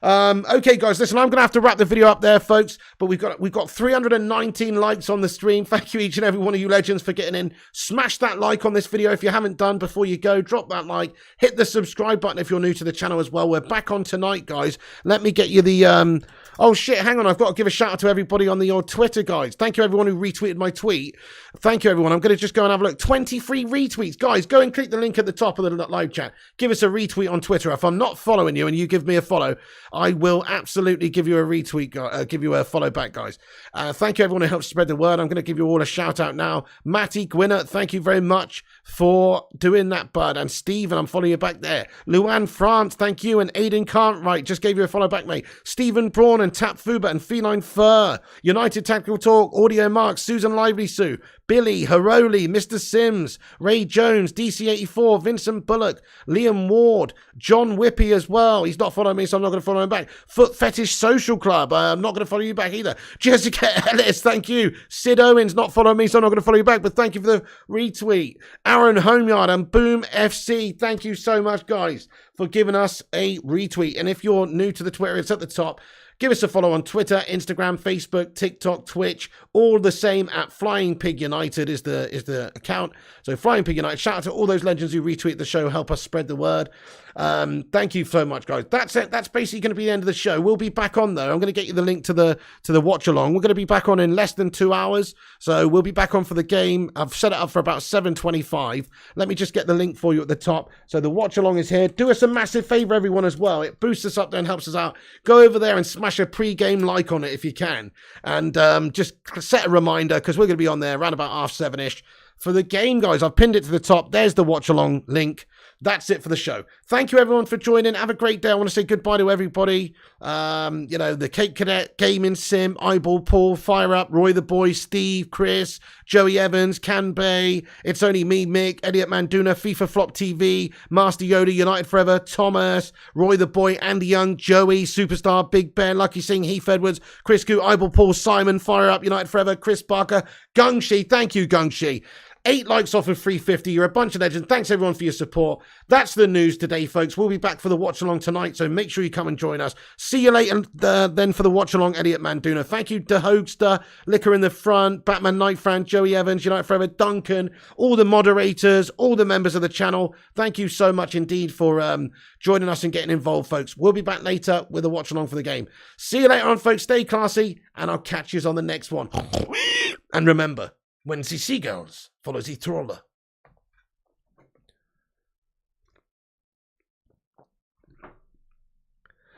Okay, guys, listen, I'm going to have to wrap the video up there, folks, but we've got 319 likes on the stream. Thank you, each and every one of you legends, for getting in. Smash that like on this video if you haven't done before you go. Drop that like. Hit the subscribe button if you're new to the channel as well. We're back on tonight, guys. Let me get you the... Oh, shit, hang on. I've got to give a shout out to everybody on the old Twitter, guys. Thank you, everyone who retweeted my tweet. Thank you, everyone. I'm going to just go and have a look. 23 retweets. Guys, go and click the link at the top of the live chat. Give us a retweet on Twitter. If I'm not following you and you give me a follow, I will absolutely give you a retweet, give you a follow back, guys. Thank you, everyone who helps spread the word. I'm going to give you all a shout out now. Matty Gwynner, thank you very much for doing that, bud. And Stephen, I'm following you back there. Luan France, thank you. And Aiden Cartwright just gave you a follow back, mate. Stephen Braun and Tap Fuba and Feline Fur. United Tactical Talk, Audio Mark, Susan Lively Sue, Billy, Haroli, Mr. Sims, Ray Jones, DC84, Vincent Bullock, Liam Ward, John Whippy as well. He's not following me, so I'm not going to follow him back. Foot Fetish Social Club, I'm not going to follow you back either. Jessica Ellis, thank you. Sid Owens, not following me, so I'm not going to follow you back, but thank you for the retweet. Aaron Homeyard and Boom FC, thank you so much, guys, for giving us a retweet. And if you're new to the Twitter, it's at the top. Give us a follow on Twitter, Instagram, Facebook, TikTok, Twitch, all the same at Flying Pig United is the account. So Flying Pig United. Shout out to all those legends who retweet the show, help us spread the word. Thank you so much, guys. That's it. That's basically going to be the end of the show. We'll be back on though. I'm going to get you the link to the watch along. We're going to be back on in less than 2 hours. So we'll be back on for the game. I've set it up for about 7:25. Let me just get the link for you at the top. So the watch along is here. Do us a massive favor, everyone, as well. It boosts us up there and helps us out. Go over there and smash a pre-game like on it if you can. And just set a reminder because we're going to be on there around about 7:30ish. For the game, guys, I've pinned it to the top. There's the watch along link. That's it for the show. Thank you, everyone, for joining. Have a great day. I want to say goodbye to everybody. The Cape Cadet, Gaming Sim, Eyeball Paul, Fire Up, Roy the Boy, Steve, Chris, Joey Evans, Can Bay, It's Only Me, Mick, Elliot Manduna, FIFA Flop TV, Master Yoda, United Forever, Thomas, Roy the Boy, Andy Young, Joey, Superstar, Big Ben, Lucky Singh, Heath Edwards, Chris Goo, Eyeball Paul, Simon, Fire Up, United Forever, Chris Barker, Gungshi. Thank you, Gungshi. 8 likes off of 350. You're a bunch of legends. Thanks, everyone, for your support. That's the news today, folks. We'll be back for the watch-along tonight, so make sure you come and join us. See you later then for the watch-along, Elliot Manduna. Thank you to Hoagster, Liquor in the Front, Batman Night Fan, Joey Evans, United Forever, Duncan, all the moderators, all the members of the channel. Thank you so much indeed for joining us and getting involved, folks. We'll be back later with a watch-along for the game. See you later on, folks. Stay classy, and I'll catch you on the next one. And remember, when the seagulls follow the trawler.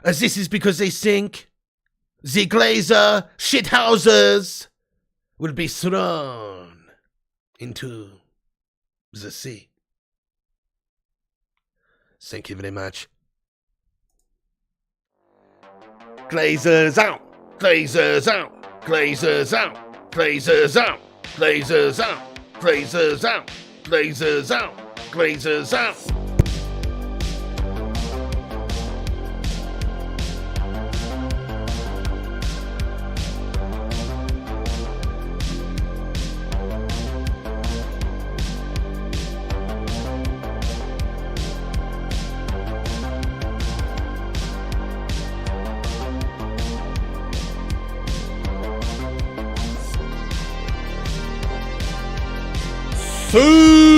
As this is because they think the glazer shithousers will be thrown into the sea. Thank you very much. Glazers out! Glazers out! Glazers out! Glazers out! Glazers out! Glazers out! Glazers out! Glazers out! Two.